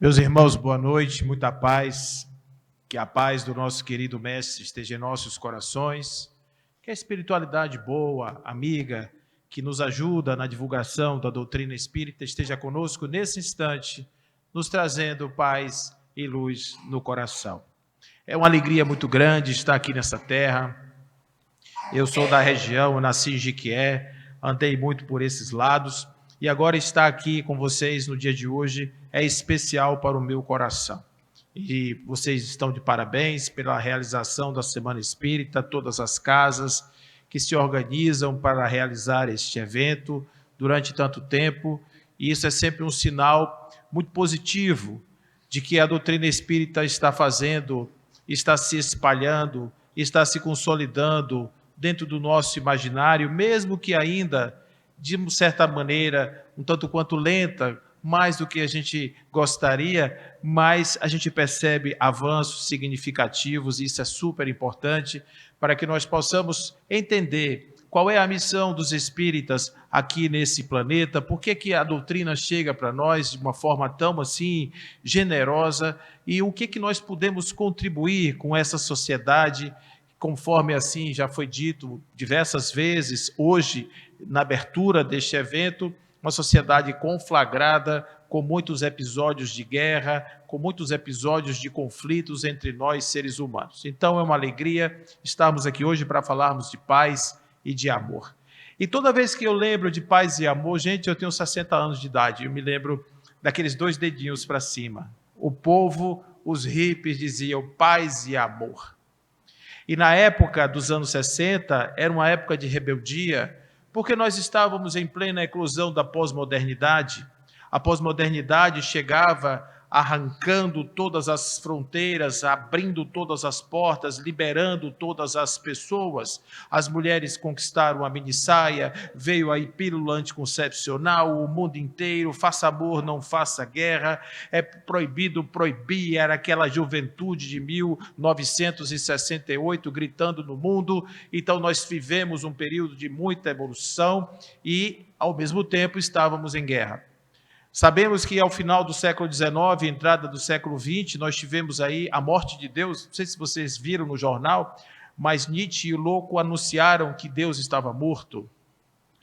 Meus irmãos, boa noite, muita paz, que a paz do nosso querido Mestre esteja em nossos corações, que a espiritualidade boa, amiga, que nos ajuda na divulgação da doutrina espírita, esteja conosco nesse instante, nos trazendo paz e luz no coração. É uma alegria muito grande estar aqui nessa terra. Eu sou da região, nasci em Jequié, andei muito por esses lados, e agora estar aqui com vocês no dia de hoje é especial para o meu coração. E vocês estão de parabéns pela realização da Semana Espírita, todas as casas que se organizam para realizar este evento durante tanto tempo, e isso é sempre um sinal muito positivo de que a doutrina espírita está fazendo, está se espalhando, está se consolidando dentro do nosso imaginário, mesmo que ainda, de certa maneira, um tanto quanto lenta, mais do que a gente gostaria, mas a gente percebe avanços significativos, e isso é super importante, para que nós possamos entender qual é a missão dos espíritas aqui nesse planeta, por que a doutrina chega para nós de uma forma tão assim generosa, e o que nós podemos contribuir com essa sociedade, conforme assim já foi dito diversas vezes hoje, na abertura deste evento, uma sociedade conflagrada, com muitos episódios de guerra, com muitos episódios de conflitos entre nós, seres humanos. Então é uma alegria estarmos aqui hoje para falarmos de paz e de amor. E toda vez que eu lembro de paz e amor, gente, eu tenho 60 anos de idade, eu me lembro daqueles 2 dedinhos para cima. O povo, os hippies diziam paz e amor. E na época dos anos 60, era uma época de rebeldia, porque nós estávamos em plena eclosão da pós-modernidade. A pós-modernidade chegava arrancando todas as fronteiras, abrindo todas as portas, liberando todas as pessoas. As mulheres conquistaram a minissaia, veio a pílula anticoncepcional, o mundo inteiro, faça amor, não faça guerra, é proibido proibir, era aquela juventude de 1968 gritando no mundo. Então nós vivemos um período de muita evolução e, ao mesmo tempo, estávamos em guerra. Sabemos que ao final do século XIX, entrada do século XX, nós tivemos aí a morte de Deus. Não sei se vocês viram no jornal, mas Nietzsche e o louco anunciaram que Deus estava morto.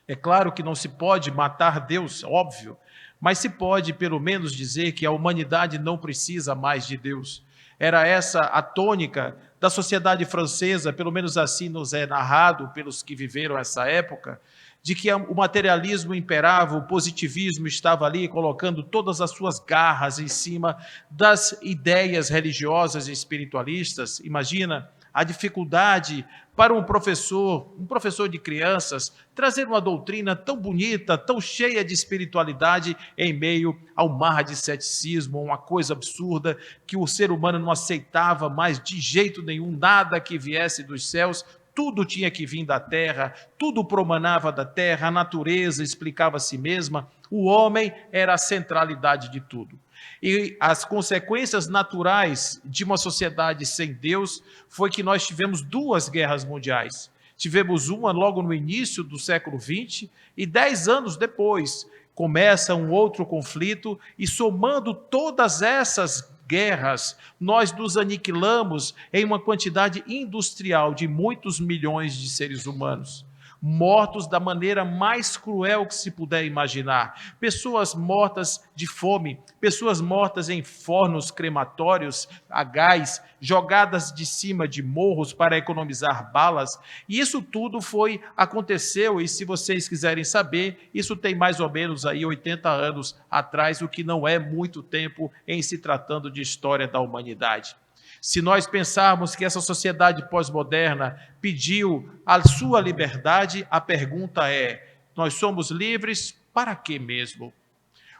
É claro que não se pode matar Deus, óbvio, mas se pode pelo menos dizer que a humanidade não precisa mais de Deus. Era essa a tônica da sociedade francesa, pelo menos assim nos é narrado pelos que viveram essa época, de que o materialismo imperava, o positivismo estava ali colocando todas as suas garras em cima das ideias religiosas e espiritualistas. Imagina a dificuldade para um professor de crianças, trazer uma doutrina tão bonita, tão cheia de espiritualidade em meio ao mar de ceticismo, uma coisa absurda que o ser humano não aceitava mais de jeito nenhum, nada que viesse dos céus. Tudo tinha que vir da terra, tudo promanava da terra, a natureza explicava a si mesma, o homem era a centralidade de tudo. E as consequências naturais de uma sociedade sem Deus foi que nós tivemos 2 guerras mundiais. Tivemos uma logo no início do século XX e 10 anos depois começa um outro conflito, e somando todas essas guerras, nós nos aniquilamos em uma quantidade industrial de muitos milhões de seres humanos, mortos da maneira mais cruel que se puder imaginar. Pessoas mortas de fome, pessoas mortas em fornos crematórios a gás, jogadas de cima de morros para economizar balas. E isso tudo aconteceu, e se vocês quiserem saber, isso tem mais ou menos aí 80 anos atrás, o que não é muito tempo em se tratando de história da humanidade. Se nós pensarmos que essa sociedade pós-moderna pediu a sua liberdade, a pergunta é: nós somos livres para quê mesmo?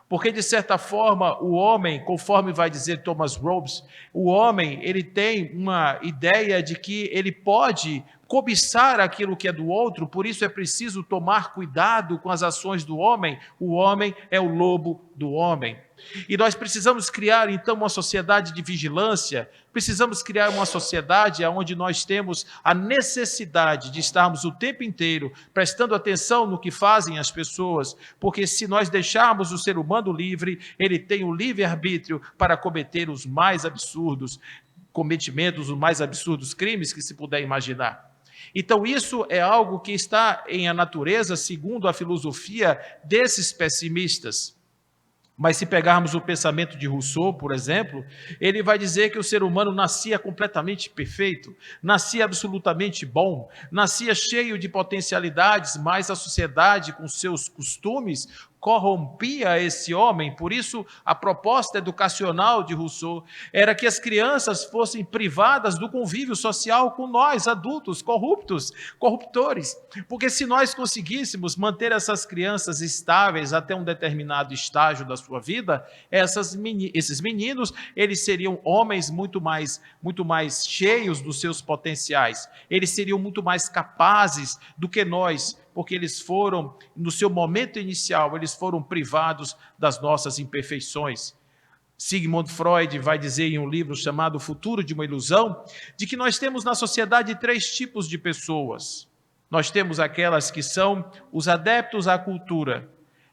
Porque, de certa forma, o homem, conforme vai dizer Thomas Hobbes, o homem ele tem uma ideia de que ele pode cobiçar aquilo que é do outro, por isso é preciso tomar cuidado com as ações do homem. O homem é o lobo do homem. E nós precisamos criar, então, uma sociedade de vigilância, precisamos criar uma sociedade onde nós temos a necessidade de estarmos o tempo inteiro prestando atenção no que fazem as pessoas, porque se nós deixarmos o ser humano livre, ele tem o livre-arbítrio para cometer os mais absurdos cometimentos, os mais absurdos crimes que se puder imaginar. Então, isso é algo que está em a natureza, segundo a filosofia desses pessimistas. Mas se pegarmos o pensamento de Rousseau, por exemplo, ele vai dizer que o ser humano nascia completamente perfeito, nascia absolutamente bom, nascia cheio de potencialidades, mas a sociedade, com seus costumes, corrompia esse homem. Por isso, a proposta educacional de Rousseau era que as crianças fossem privadas do convívio social com nós, adultos, corruptores. Porque se nós conseguíssemos manter essas crianças estáveis até um determinado estágio da sua vida, esses meninos, eles seriam homens muito mais cheios dos seus potenciais. Eles seriam muito mais capazes do que nós, porque eles foram, no seu momento inicial, eles foram privados das nossas imperfeições. Sigmund Freud vai dizer em um livro chamado O Futuro de uma Ilusão, de que nós temos na sociedade 3 tipos de pessoas. Nós temos aquelas que são os adeptos à cultura.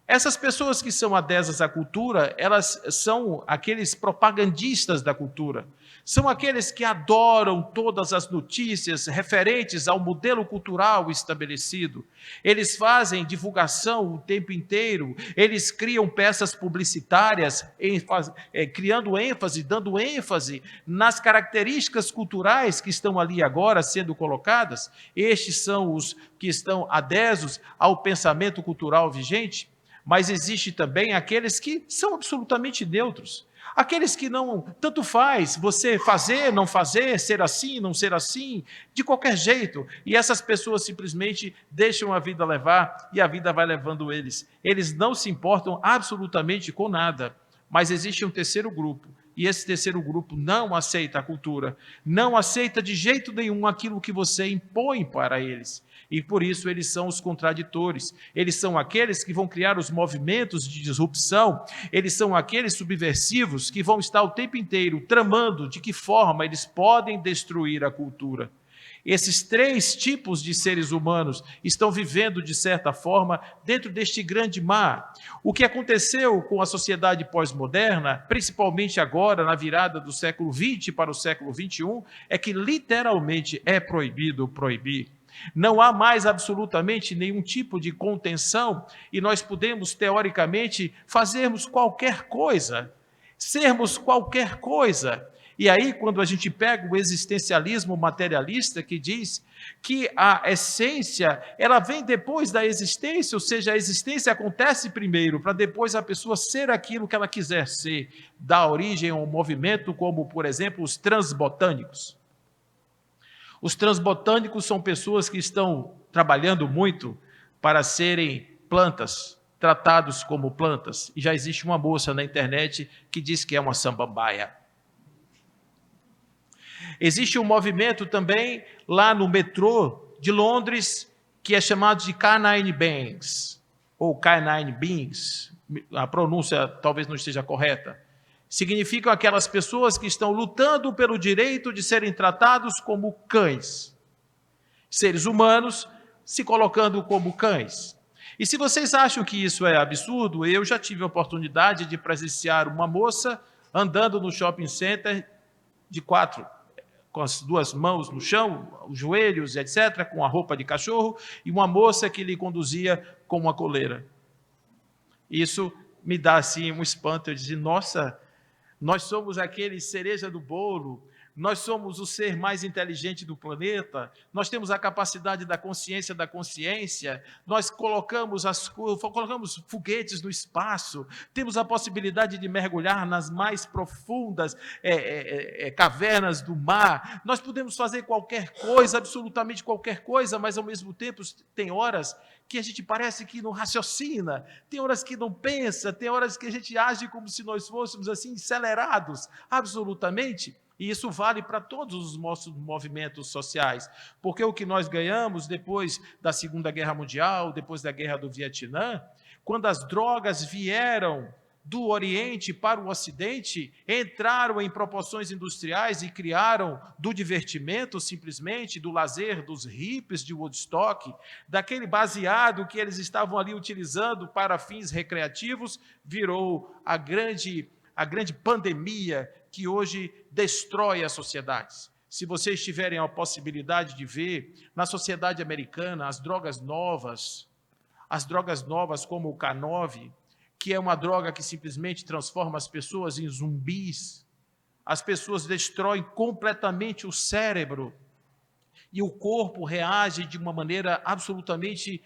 Essas pessoas que são adesas à cultura, elas são aqueles propagandistas da cultura. São aqueles que adoram todas as notícias referentes ao modelo cultural estabelecido. Eles fazem divulgação o tempo inteiro, eles criam peças publicitárias, criando ênfase, dando ênfase nas características culturais que estão ali agora sendo colocadas. Estes são os que estão adessos ao pensamento cultural vigente. Mas existe também aqueles que são absolutamente neutros. Aqueles que não, tanto faz, você fazer, não fazer, ser assim, não ser assim, de qualquer jeito. E essas pessoas simplesmente deixam a vida levar e a vida vai levando eles. Eles não se importam absolutamente com nada. Mas existe um terceiro grupo. E esse terceiro grupo não aceita a cultura, não aceita de jeito nenhum aquilo que você impõe para eles. E por isso eles são os contraditores, eles são aqueles que vão criar os movimentos de disrupção, eles são aqueles subversivos que vão estar o tempo inteiro tramando de que forma eles podem destruir a cultura. Esses 3 tipos de seres humanos estão vivendo, de certa forma, dentro deste grande mar. O que aconteceu com a sociedade pós-moderna, principalmente agora, na virada do século XX para o século XXI, é que literalmente é proibido proibir. Não há mais absolutamente nenhum tipo de contenção e nós podemos, teoricamente, fazermos qualquer coisa, sermos qualquer coisa. E aí, quando a gente pega o existencialismo materialista, que diz que a essência, ela vem depois da existência, ou seja, a existência acontece primeiro, para depois a pessoa ser aquilo que ela quiser ser, dá origem a um movimento como, por exemplo, os transbotânicos. Os transbotânicos são pessoas que estão trabalhando muito para serem plantas, tratados como plantas. E já existe uma moça na internet que diz que é uma samambaia. Existe um movimento também lá no metrô de Londres que é chamado de Canine Beings, ou Canine Beings. A pronúncia talvez não esteja correta. Significam aquelas pessoas que estão lutando pelo direito de serem tratados como cães. Seres humanos se colocando como cães. E se vocês acham que isso é absurdo, eu já tive a oportunidade de presenciar uma moça andando no shopping center de 4, com as 2 mãos no chão, os joelhos, etc., com a roupa de cachorro, e uma moça que lhe conduzia com uma coleira. Isso me dá assim um espanto, eu dizia, nossa, nós somos aquele cereja do bolo, nós somos o ser mais inteligente do planeta, nós temos a capacidade da consciência, nós colocamos foguetes no espaço, temos a possibilidade de mergulhar nas mais profundas cavernas do mar, nós podemos fazer qualquer coisa, absolutamente qualquer coisa, mas ao mesmo tempo tem horas que a gente parece que não raciocina, tem horas que não pensa, tem horas que a gente age como se nós fôssemos assim acelerados, absolutamente. E isso vale para todos os nossos movimentos sociais, porque o que nós ganhamos depois da Segunda Guerra Mundial, depois da Guerra do Vietnã, quando as drogas vieram do Oriente para o Ocidente, entraram em proporções industriais e criaram do divertimento, simplesmente, do lazer dos hippies de Woodstock, daquele baseado que eles estavam ali utilizando para fins recreativos, virou a grande pandemia que hoje destrói as sociedades. Se vocês tiverem a possibilidade de ver, na sociedade americana, as drogas novas como o K9, que é uma droga que simplesmente transforma as pessoas em zumbis, as pessoas destroem completamente o cérebro, e o corpo reage de uma maneira absolutamente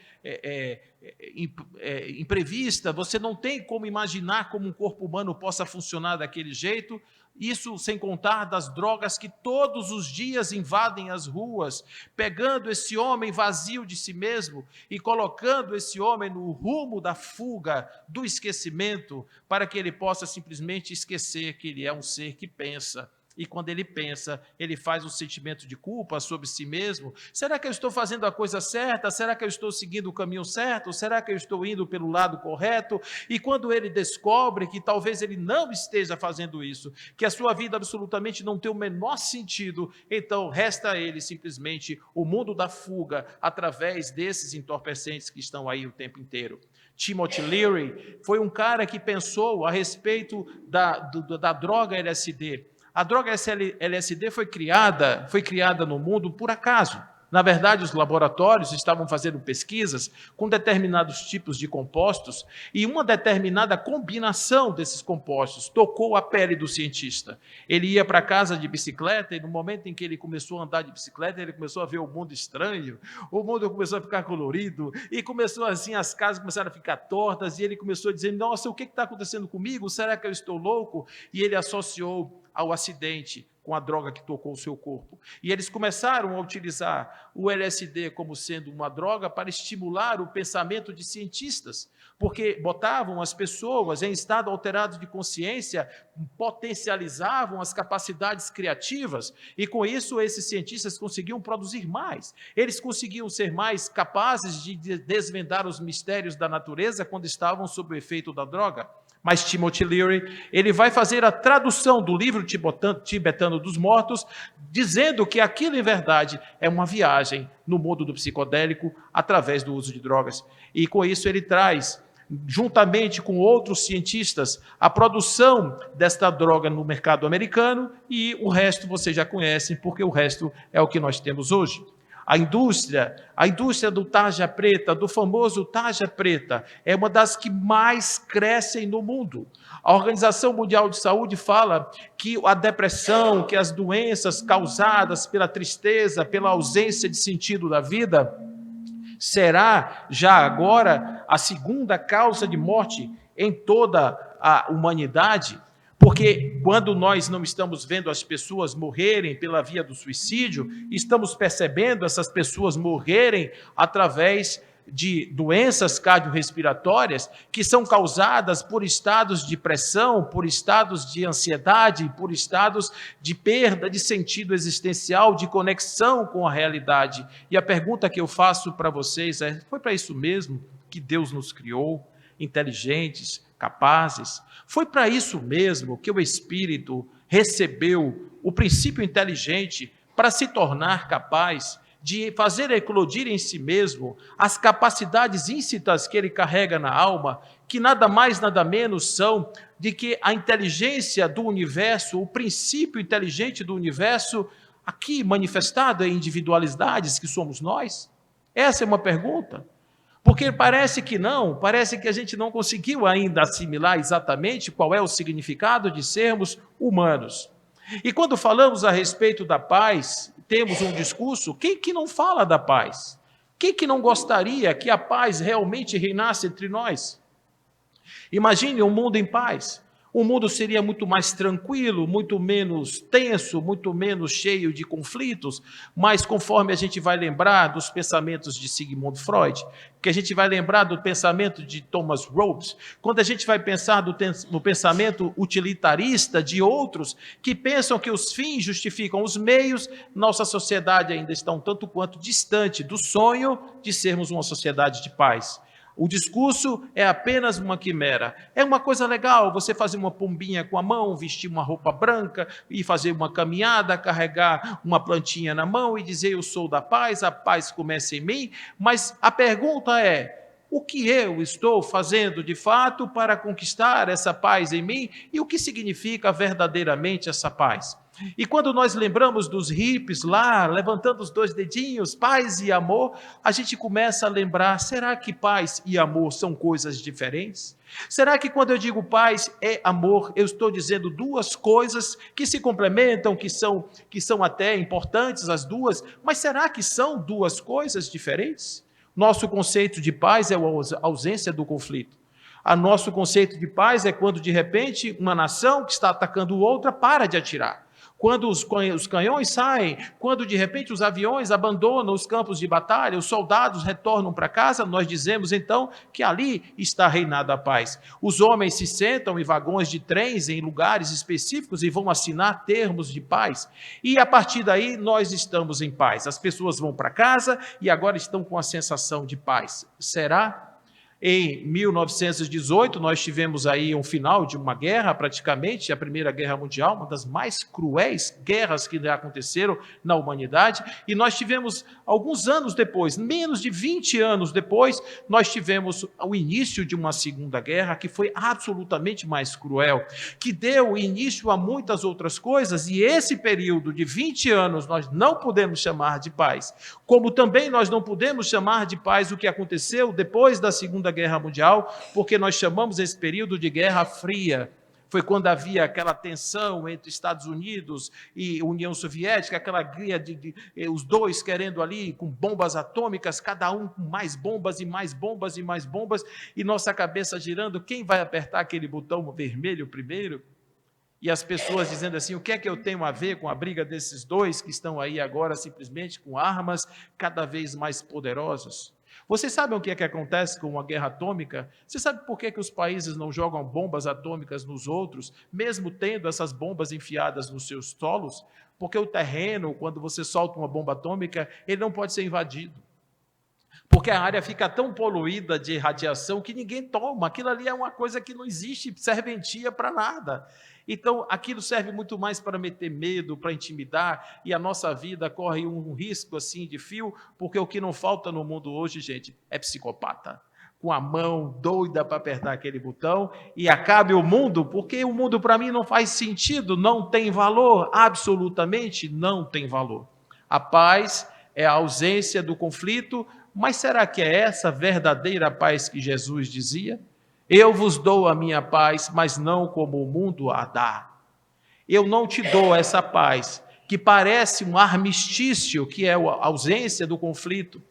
imprevista. Você não tem como imaginar como um corpo humano possa funcionar daquele jeito. Isso sem contar das drogas que todos os dias invadem as ruas, pegando esse homem vazio de si mesmo e colocando esse homem no rumo da fuga, do esquecimento, para que ele possa simplesmente esquecer que ele é um ser que pensa. E quando ele pensa, ele faz um sentimento de culpa sobre si mesmo. Será que eu estou fazendo a coisa certa? Será que eu estou seguindo o caminho certo? Será que eu estou indo pelo lado correto? E quando ele descobre que talvez ele não esteja fazendo isso, que a sua vida absolutamente não tem o menor sentido, então resta a ele simplesmente o mundo da fuga através desses entorpecentes que estão aí o tempo inteiro. Timothy Leary foi um cara que pensou a respeito da droga LSD. A droga LSD foi criada no mundo por acaso. Na verdade, os laboratórios estavam fazendo pesquisas com determinados tipos de compostos e uma determinada combinação desses compostos tocou a pele do cientista. Ele ia para casa de bicicleta e no momento em que ele começou a andar de bicicleta, ele começou a ver o mundo estranho, o mundo começou a ficar colorido e começou assim, as casas começaram a ficar tortas e ele começou a dizer, nossa, o que está acontecendo comigo? Será que eu estou louco? E ele associou ao acidente com a droga que tocou o seu corpo. E eles começaram a utilizar o LSD como sendo uma droga para estimular o pensamento de cientistas, porque botavam as pessoas em estado alterado de consciência, potencializavam as capacidades criativas, e com isso esses cientistas conseguiam produzir mais. Eles conseguiam ser mais capazes de desvendar os mistérios da natureza quando estavam sob o efeito da droga. Mas Timothy Leary, ele vai fazer a tradução do livro tibetano dos mortos, dizendo que aquilo, em verdade, é uma viagem no mundo do psicodélico através do uso de drogas. E com isso ele traz, juntamente com outros cientistas, a produção desta droga no mercado americano, e o resto vocês já conhecem, porque o resto é o que nós temos hoje. A indústria do tarja preta, do famoso tarja preta, é uma das que mais crescem no mundo. A Organização Mundial de Saúde fala que a depressão, que as doenças causadas pela tristeza, pela ausência de sentido da vida, será já agora a segunda causa de morte em toda a humanidade. Porque quando nós não estamos vendo as pessoas morrerem pela via do suicídio, estamos percebendo essas pessoas morrerem através de doenças cardiorrespiratórias que são causadas por estados de pressão, por estados de ansiedade, por estados de perda de sentido existencial, de conexão com a realidade. E a pergunta que eu faço para vocês é: foi para isso mesmo que Deus nos criou, inteligentes, capazes? Foi para isso mesmo que o Espírito recebeu o princípio inteligente para se tornar capaz de fazer eclodir em si mesmo as capacidades íncitas que ele carrega na alma, que nada mais, nada menos são de que a inteligência do universo, o princípio inteligente do universo, aqui manifestado em individualidades que somos nós? Essa é uma pergunta. Porque parece que não, parece que a gente não conseguiu ainda assimilar exatamente qual é o significado de sermos humanos. E quando falamos a respeito da paz, temos um discurso, quem que não fala da paz? Quem que não gostaria que a paz realmente reinasse entre nós? Imagine um mundo em paz, O mundo seria muito mais tranquilo, muito menos tenso, muito menos cheio de conflitos, mas conforme a gente vai lembrar dos pensamentos de Sigmund Freud, que a gente vai lembrar do pensamento de Thomas Hobbes, quando a gente vai pensar no pensamento utilitarista de outros que pensam que os fins justificam os meios, nossa sociedade ainda está um tanto quanto distante do sonho de sermos uma sociedade de paz. O discurso é apenas uma quimera. É uma coisa legal você fazer uma pombinha com a mão, vestir uma roupa branca e fazer uma caminhada, carregar uma plantinha na mão e dizer eu sou da paz, a paz começa em mim. Mas a pergunta é, o que eu estou fazendo de fato para conquistar essa paz em mim e o que significa verdadeiramente essa paz? E quando nós lembramos dos hippies lá, levantando os 2 dedinhos, paz e amor, a gente começa a lembrar, será que paz e amor são coisas diferentes? Será que quando eu digo paz é amor, eu estou dizendo 2 coisas que se complementam, que são até importantes as duas, mas será que são 2 coisas diferentes? Nosso conceito de paz é a ausência do conflito. O nosso conceito de paz é quando, de repente, uma nação que está atacando outra para de atirar. Quando os canhões saem, quando de repente os aviões abandonam os campos de batalha, os soldados retornam para casa, nós dizemos então que ali está reinando a paz. Os homens se sentam em vagões de trens, em lugares específicos e vão assinar termos de paz. E a partir daí nós estamos em paz. As pessoas vão para casa e agora estão com a sensação de paz. Será? Em 1918, nós tivemos aí um final de uma guerra, praticamente, a Primeira Guerra Mundial, uma das mais cruéis guerras que já aconteceram na humanidade, e nós tivemos, alguns anos depois, menos de 20 anos depois, nós tivemos o início de uma Segunda Guerra, que foi absolutamente mais cruel, que deu início a muitas outras coisas, e esse período de 20 anos nós não podemos chamar de paz, como também nós não podemos chamar de paz o que aconteceu depois da Segunda Guerra Mundial, porque nós chamamos esse período de Guerra Fria. Foi quando havia aquela tensão entre Estados Unidos e União Soviética, aquela guerra de os dois querendo ali com bombas atômicas, cada um com mais bombas e mais bombas e mais bombas, e nossa cabeça girando, quem vai apertar aquele botão vermelho primeiro? E as pessoas dizendo assim, o que é que eu tenho a ver com a briga desses dois que estão aí agora simplesmente com armas cada vez mais poderosas? Vocês sabem o que é que acontece com uma guerra atômica? Você sabe por que os países não jogam bombas atômicas nos outros, mesmo tendo essas bombas enfiadas nos seus solos? Porque o terreno, quando você solta uma bomba atômica, ele não pode ser invadido. Porque a área fica tão poluída de radiação que ninguém toma. Aquilo ali é uma coisa que não existe serventia para nada. Então, aquilo serve muito mais para meter medo, para intimidar, e a nossa vida corre um risco assim de fio, porque o que não falta no mundo hoje, gente, é psicopata. Com a mão doida para apertar aquele botão e acabe o mundo, porque o mundo para mim não faz sentido, não tem valor, absolutamente não tem valor. A paz é a ausência do conflito, mas será que é essa verdadeira paz que Jesus dizia? Eu vos dou a minha paz, mas não como o mundo a dá. Eu não te dou essa paz, que parece um armistício, que é a ausência do conflito.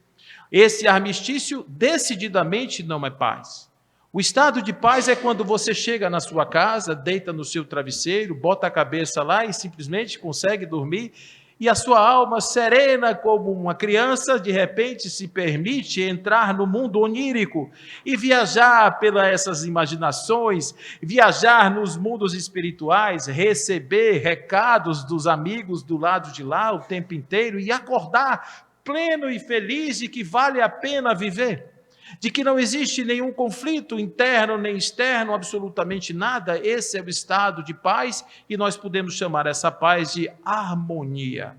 Esse armistício decididamente não é paz. O estado de paz é quando você chega na sua casa, deita no seu travesseiro, bota a cabeça lá e simplesmente consegue dormir, e a sua alma serena como uma criança, de repente se permite entrar no mundo onírico e viajar pelas essas imaginações, viajar nos mundos espirituais, receber recados dos amigos do lado de lá o tempo inteiro e acordar pleno e feliz de que vale a pena viver, de que não existe nenhum conflito interno nem externo, absolutamente nada. Esse é o estado de paz e nós podemos chamar essa paz de harmonia.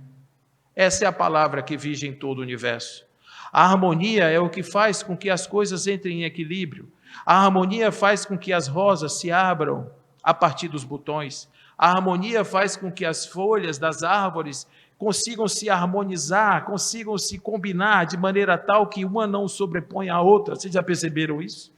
Essa é a palavra que vige em todo o universo. A harmonia é o que faz com que as coisas entrem em equilíbrio. A harmonia faz com que as rosas se abram a partir dos botões. A harmonia faz com que as folhas das árvores consigam se harmonizar, consigam se combinar de maneira tal que uma não sobrepõe a outra. Vocês já perceberam isso?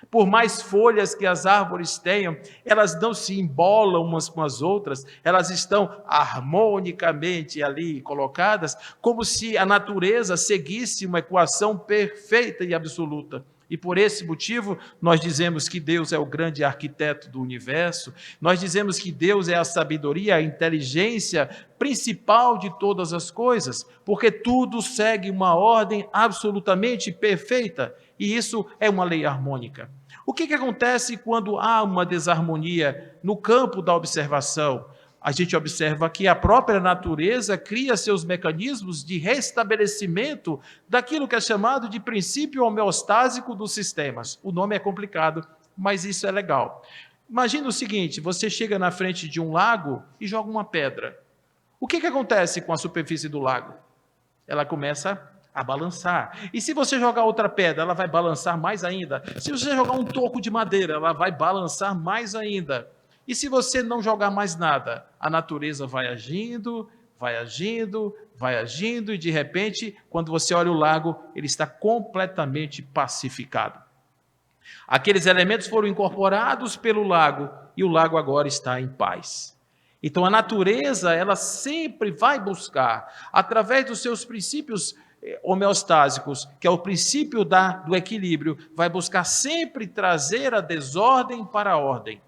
Por mais folhas que as árvores tenham, elas não se embolam umas com as outras, elas estão harmonicamente ali colocadas, como se a natureza seguisse uma equação perfeita e absoluta. E por esse motivo, nós dizemos que Deus é o grande arquiteto do universo, nós dizemos que Deus é a sabedoria, a inteligência principal de todas as coisas, porque tudo segue uma ordem absolutamente perfeita, e isso é uma lei harmônica. O que acontece quando há uma desarmonia no campo da observação? A gente observa que a própria natureza cria seus mecanismos de restabelecimento daquilo que é chamado de princípio homeostásico dos sistemas. O nome é complicado, mas isso é legal. Imagina o seguinte, você chega na frente de um lago e joga uma pedra. O que acontece com a superfície do lago? Ela começa a balançar. E se você jogar outra pedra, ela vai balançar mais ainda. Se você jogar um toco de madeira, ela vai balançar mais ainda. E se você não jogar mais nada, a natureza vai agindo, vai agindo, vai agindo, e de repente, quando você olha o lago, ele está completamente pacificado. Aqueles elementos foram incorporados pelo lago, e o lago agora está em paz. Então a natureza, ela sempre vai buscar, através dos seus princípios homeostásicos, que é o princípio do equilíbrio, vai buscar sempre trazer a desordem para a ordem.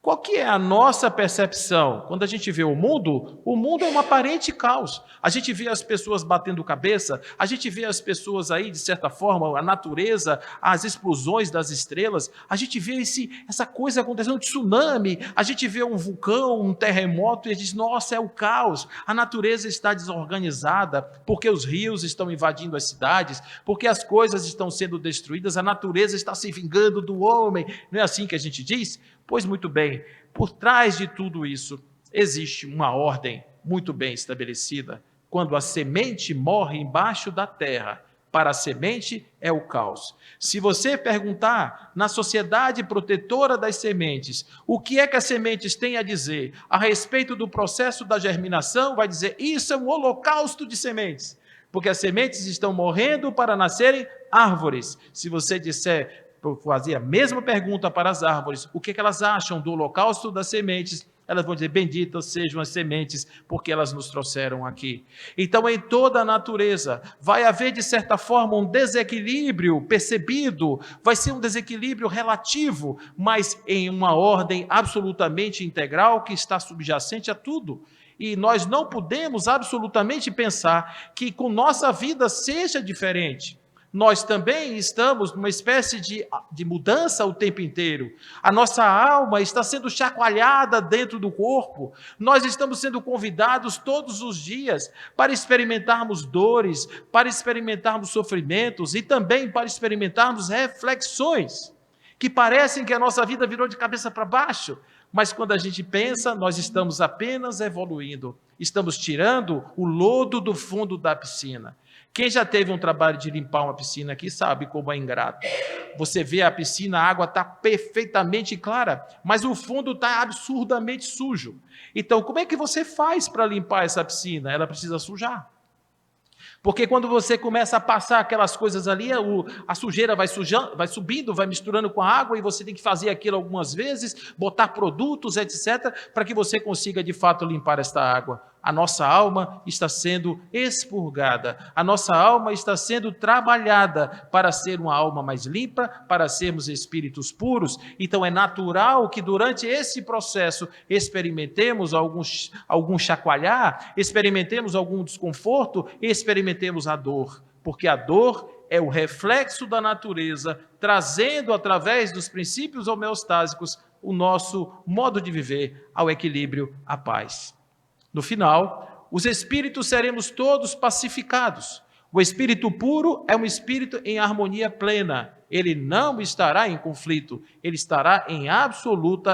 Qual que é a nossa percepção? Quando a gente vê o mundo é um aparente caos. A gente vê as pessoas batendo cabeça, a gente vê as pessoas aí, de certa forma, a natureza, as explosões das estrelas, a gente vê essa coisa acontecendo, um tsunami, a gente vê um vulcão, um terremoto, e a gente diz, nossa, é o caos. A natureza está desorganizada, porque os rios estão invadindo as cidades, porque as coisas estão sendo destruídas, a natureza está se vingando do homem. Não é assim que a gente diz? Pois muito bem, por trás de tudo isso existe uma ordem muito bem estabelecida. Quando a semente morre embaixo da terra, para a semente é o caos. Se você perguntar na sociedade protetora das sementes, o que é que as sementes têm a dizer a respeito do processo da germinação, vai dizer, isso é um holocausto de sementes, porque as sementes estão morrendo para nascerem árvores. Se você disser, fazer a mesma pergunta para as árvores, o que elas acham do holocausto das sementes, elas vão dizer, benditas sejam as sementes, porque elas nos trouxeram aqui. Então, em toda a natureza, vai haver, de certa forma, um desequilíbrio percebido, vai ser um desequilíbrio relativo, mas em uma ordem absolutamente integral que está subjacente a tudo. E nós não podemos absolutamente pensar que com nossa vida seja diferente. Nós também estamos numa espécie de mudança o tempo inteiro. A nossa alma está sendo chacoalhada dentro do corpo. Nós estamos sendo convidados todos os dias para experimentarmos dores, para experimentarmos sofrimentos e também para experimentarmos reflexões que parecem que a nossa vida virou de cabeça para baixo. Mas quando a gente pensa, nós estamos apenas evoluindo. Estamos tirando o lodo do fundo da piscina. Quem já teve um trabalho de limpar uma piscina aqui sabe como é ingrato. Você vê a piscina, a água está perfeitamente clara, mas o fundo está absurdamente sujo. Então, como é que você faz para limpar essa piscina? Ela precisa sujar. Porque quando você começa a passar aquelas coisas ali, a sujeira vai subindo, vai misturando com a água, e você tem que fazer aquilo algumas vezes, botar produtos, etc., para que você consiga de fato limpar esta água. A nossa alma está sendo expurgada, a nossa alma está sendo trabalhada para ser uma alma mais limpa, para sermos espíritos puros. Então é natural que durante esse processo experimentemos algum chacoalhar, experimentemos algum desconforto, experimentemos a dor, porque a dor é o reflexo da natureza, trazendo através dos princípios homeostásicos o nosso modo de viver ao equilíbrio, à paz. No final, os espíritos seremos todos pacificados. O espírito puro é um espírito em harmonia plena. Ele não estará em conflito, ele estará em absoluto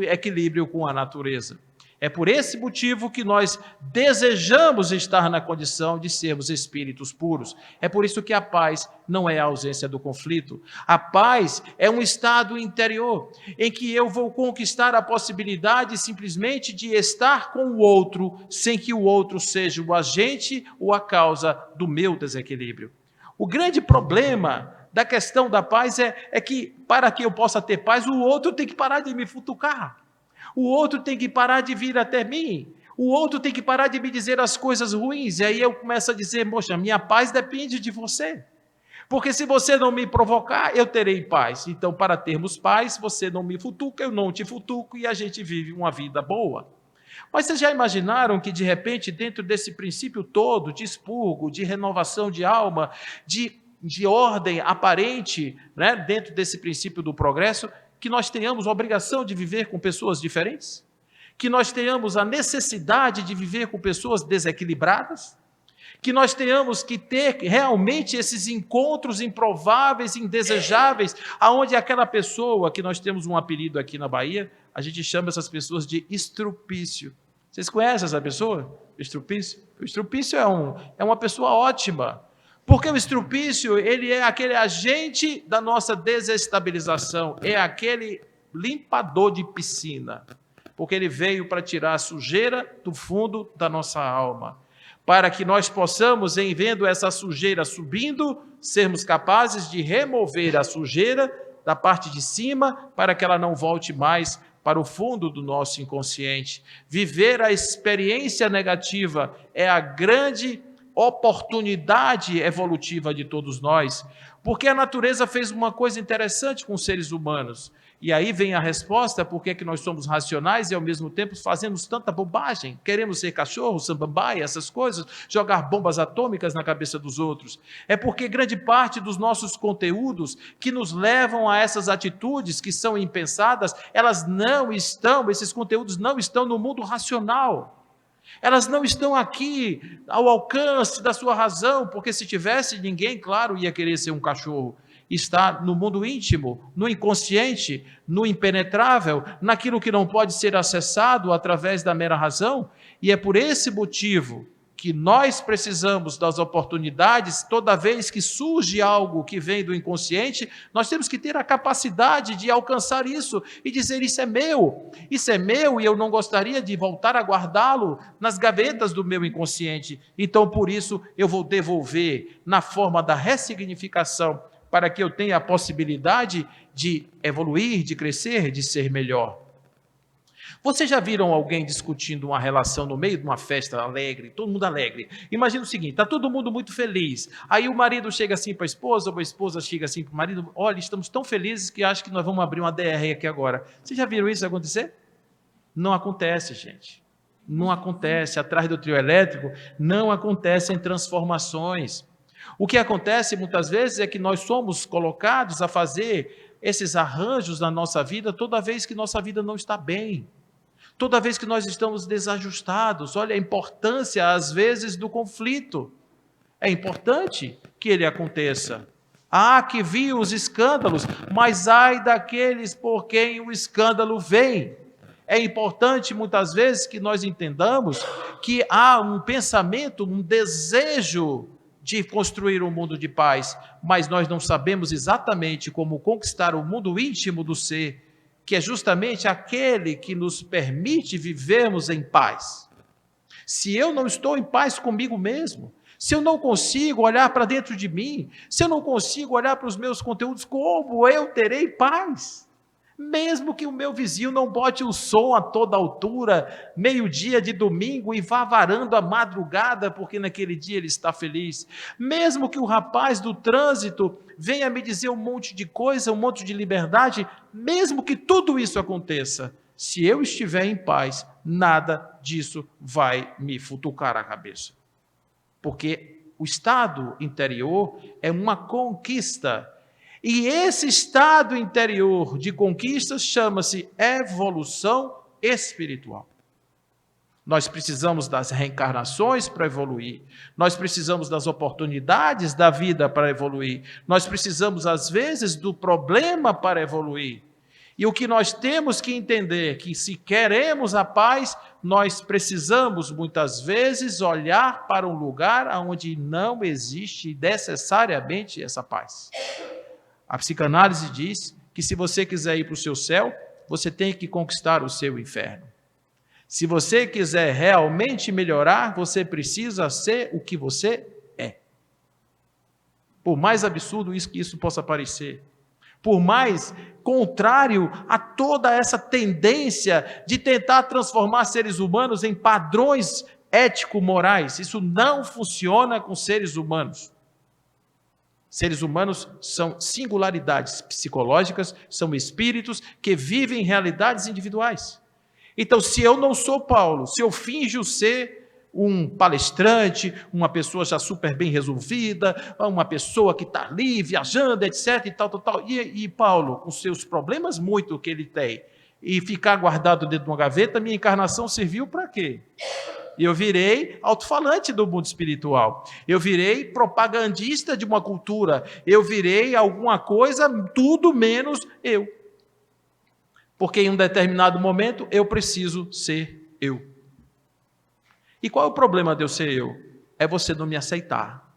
equilíbrio com a natureza. É por esse motivo que nós desejamos estar na condição de sermos espíritos puros. É por isso que a paz não é a ausência do conflito. A paz é um estado interior, em que eu vou conquistar a possibilidade simplesmente de estar com o outro, sem que o outro seja o agente ou a causa do meu desequilíbrio. O grande problema da questão da paz é que, para que eu possa ter paz, o outro tem que parar de me futucar. O outro tem que parar de vir até mim. O outro tem que parar de me dizer as coisas ruins. E aí eu começo a dizer, poxa, minha paz depende de você. Porque se você não me provocar, eu terei paz. Então, para termos paz, você não me futuca, eu não te futuco e a gente vive uma vida boa. Mas vocês já imaginaram que, de repente, dentro desse princípio todo de expurgo, de renovação de alma, de ordem aparente, né, dentro desse princípio do progresso, que nós tenhamos a obrigação de viver com pessoas diferentes? Que nós tenhamos a necessidade de viver com pessoas desequilibradas? Que nós tenhamos que ter realmente esses encontros improváveis, indesejáveis, aonde aquela pessoa, que nós temos um apelido aqui na Bahia, a gente chama essas pessoas de estrupício. Vocês conhecem essa pessoa? Estrupício? O estrupício é uma pessoa ótima, porque o estrupício, ele é aquele agente da nossa desestabilização, é aquele limpador de piscina, porque ele veio para tirar a sujeira do fundo da nossa alma, para que nós possamos, em vendo essa sujeira subindo, sermos capazes de remover a sujeira da parte de cima, para que ela não volte mais para o fundo do nosso inconsciente. Viver a experiência negativa é a grande oportunidade evolutiva de todos nós, porque a natureza fez uma coisa interessante com os seres humanos. E aí vem a resposta, por que nós somos racionais e ao mesmo tempo fazemos tanta bobagem, queremos ser cachorro, samambaia, essas coisas, jogar bombas atômicas na cabeça dos outros. É porque grande parte dos nossos conteúdos que nos levam a essas atitudes que são impensadas, esses conteúdos não estão no mundo racional. Elas não estão aqui ao alcance da sua razão, porque se tivesse, ninguém, claro, ia querer ser um cachorro. Está no mundo íntimo, no inconsciente, no impenetrável, naquilo que não pode ser acessado através da mera razão, e é por esse motivo que nós precisamos das oportunidades. Toda vez que surge algo que vem do inconsciente, nós temos que ter a capacidade de alcançar isso e dizer: isso é meu e eu não gostaria de voltar a guardá-lo nas gavetas do meu inconsciente, então por isso eu vou devolver na forma da ressignificação, para que eu tenha a possibilidade de evoluir, de crescer, de ser melhor. Vocês já viram alguém discutindo uma relação no meio de uma festa alegre, todo mundo alegre? Imagina o seguinte, está todo mundo muito feliz, aí o marido chega assim para a esposa, ou a esposa chega assim para o marido: olha, estamos tão felizes que acho que nós vamos abrir uma DR aqui agora. Vocês já viram isso acontecer? Não acontece, gente. Não acontece. Atrás do trio elétrico não acontecem transformações. O que acontece muitas vezes é que nós somos colocados a fazer esses arranjos na nossa vida toda vez que nossa vida não está bem, toda vez que nós estamos desajustados. Olha a importância, às vezes, do conflito. É importante que ele aconteça. Há que vir os escândalos, mas ai daqueles por quem o escândalo vem. É importante, muitas vezes, que nós entendamos que há um pensamento, um desejo de construir um mundo de paz, mas nós não sabemos exatamente como conquistar o mundo íntimo do ser, que é justamente aquele que nos permite vivermos em paz. Se eu não estou em paz comigo mesmo, se eu não consigo olhar para dentro de mim, se eu não consigo olhar para os meus conteúdos, como eu terei paz? Mesmo que o meu vizinho não bote o som a toda altura, meio-dia de domingo, e vá varando a madrugada, porque naquele dia ele está feliz. Mesmo que o rapaz do trânsito venha me dizer um monte de coisa, um monte de liberdade, mesmo que tudo isso aconteça, se eu estiver em paz, nada disso vai me futucar a cabeça. Porque o estado interior é uma conquista. E esse estado interior de conquistas chama-se evolução espiritual. Nós precisamos das reencarnações para evoluir, nós precisamos das oportunidades da vida para evoluir, nós precisamos, às vezes, do problema para evoluir. E o que nós temos que entender é que, se queremos a paz, nós precisamos, muitas vezes, olhar para um lugar onde não existe necessariamente essa paz. A psicanálise diz que, se você quiser ir para o seu céu, você tem que conquistar o seu inferno. Se você quiser realmente melhorar, você precisa ser o que você é. Por mais absurdo que isso possa parecer, por mais contrário a toda essa tendência de tentar transformar seres humanos em padrões ético-morais, isso não funciona com seres humanos. Seres humanos são singularidades psicológicas, são espíritos que vivem realidades individuais. Então, se eu não sou Paulo, se eu finjo ser um palestrante, uma pessoa já super bem resolvida, uma pessoa que está ali viajando, etc. e tal. E Paulo, com seus problemas muito que ele tem, e ficar guardado dentro de uma gaveta, minha encarnação serviu para quê? Eu virei alto-falante do mundo espiritual. Eu virei propagandista de uma cultura. Eu virei alguma coisa, tudo menos eu. Porque em um determinado momento eu preciso ser eu. E qual é o problema de eu ser eu? É você não me aceitar.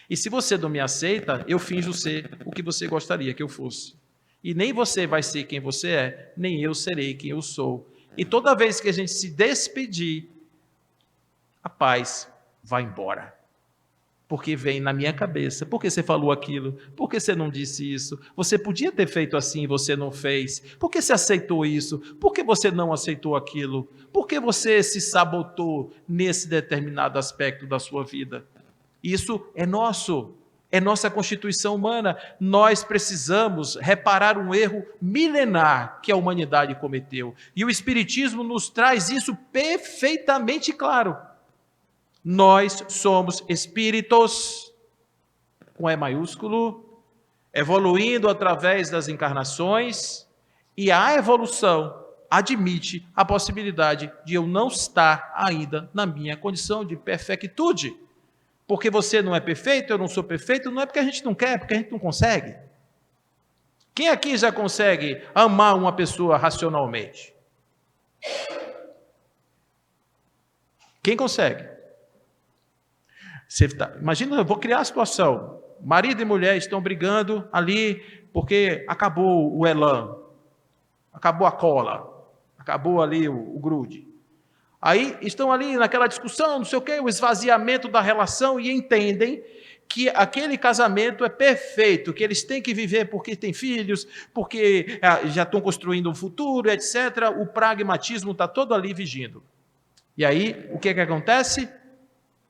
E se você não me aceita, eu finjo ser o que você gostaria que eu fosse. E nem você vai ser quem você é, nem eu serei quem eu sou. E toda vez que a gente se despedir, a paz vai embora. Porque vem na minha cabeça, por que você falou aquilo? Por que você não disse isso? Você podia ter feito assim e você não fez. Por que você aceitou isso? Por que você não aceitou aquilo? Por que você se sabotou nesse determinado aspecto da sua vida? Isso é nosso, é nossa constituição humana. Nós precisamos reparar um erro milenar que a humanidade cometeu. E o Espiritismo nos traz isso perfeitamente claro. Nós somos espíritos, com E maiúsculo, evoluindo através das encarnações, e a evolução admite a possibilidade de eu não estar ainda na minha condição de perfeitude. Porque você não é perfeito, eu não sou perfeito, não é porque a gente não quer, é porque a gente não consegue. Quem aqui já consegue amar uma pessoa racionalmente? Quem consegue? Imagina, eu vou criar a situação. Marido e mulher estão brigando ali porque acabou o elan, acabou a cola, acabou ali o grude. Aí estão ali naquela discussão, não sei o quê, o esvaziamento da relação e entendem que aquele casamento é perfeito, que eles têm que viver porque têm filhos, porque já estão construindo um futuro, etc. O pragmatismo está todo ali vigindo. E aí, o que acontece?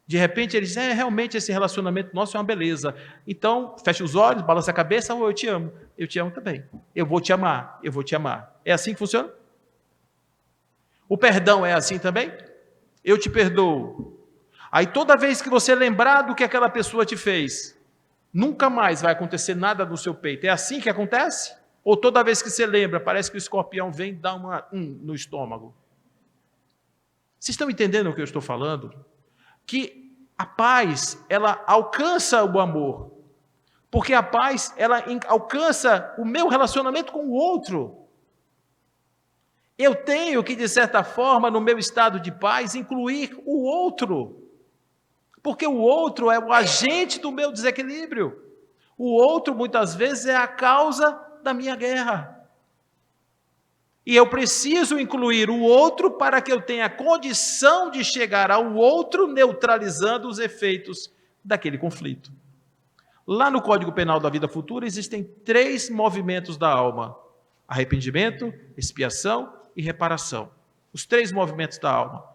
De repente eles dizem, realmente esse relacionamento nosso é uma beleza. Então, fecha os olhos, balança a cabeça, eu te amo também. Eu vou te amar, eu vou te amar. É assim que funciona? O perdão é assim também? Eu te perdoo. Aí toda vez que você lembrar do que aquela pessoa te fez, nunca mais vai acontecer nada no seu peito. É assim que acontece? Ou toda vez que você lembra, parece que o escorpião vem e dá no estômago? Vocês estão entendendo o que eu estou falando? Que a paz, ela alcança o amor. Porque a paz, ela alcança o meu relacionamento com o outro. Eu tenho que, de certa forma, no meu estado de paz, incluir o outro. Porque o outro é o agente do meu desequilíbrio. O outro, muitas vezes, é a causa da minha guerra. E eu preciso incluir o outro para que eu tenha condição de chegar ao outro neutralizando os efeitos daquele conflito. Lá no Código Penal da Vida Futura existem 3 movimentos da alma: arrependimento, expiação e reparação. Os 3 movimentos da alma.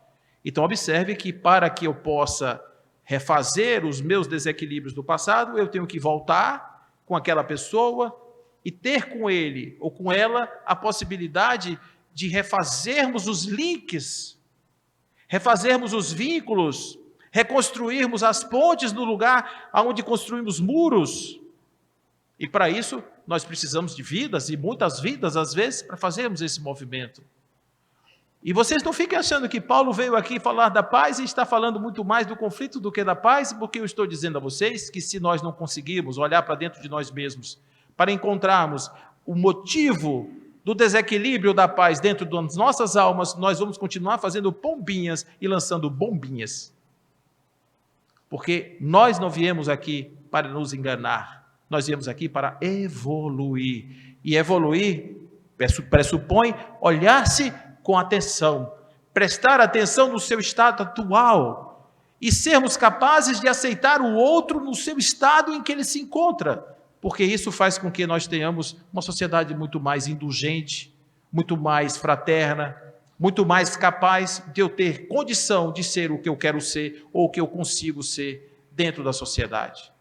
Então observe que para que eu possa refazer os meus desequilíbrios do passado, eu tenho que voltar com aquela pessoa e ter com ele ou com ela a possibilidade de refazermos os links, refazermos os vínculos, reconstruirmos as pontes no lugar onde construímos muros. E para isso, nós precisamos de vidas, e muitas vidas, às vezes, para fazermos esse movimento. E vocês não fiquem achando que Paulo veio aqui falar da paz e está falando muito mais do conflito do que da paz, porque eu estou dizendo a vocês que se nós não conseguirmos olhar para dentro de nós mesmos, para encontrarmos o motivo do desequilíbrio da paz dentro das nossas almas, nós vamos continuar fazendo pombinhas e lançando bombinhas. Porque nós não viemos aqui para nos enganar, nós viemos aqui para evoluir. E evoluir pressupõe olhar-se com atenção, prestar atenção no seu estado atual e sermos capazes de aceitar o outro no seu estado em que ele se encontra. Porque isso faz com que nós tenhamos uma sociedade muito mais indulgente, muito mais fraterna, muito mais capaz de eu ter condição de ser o que eu quero ser ou o que eu consigo ser dentro da sociedade.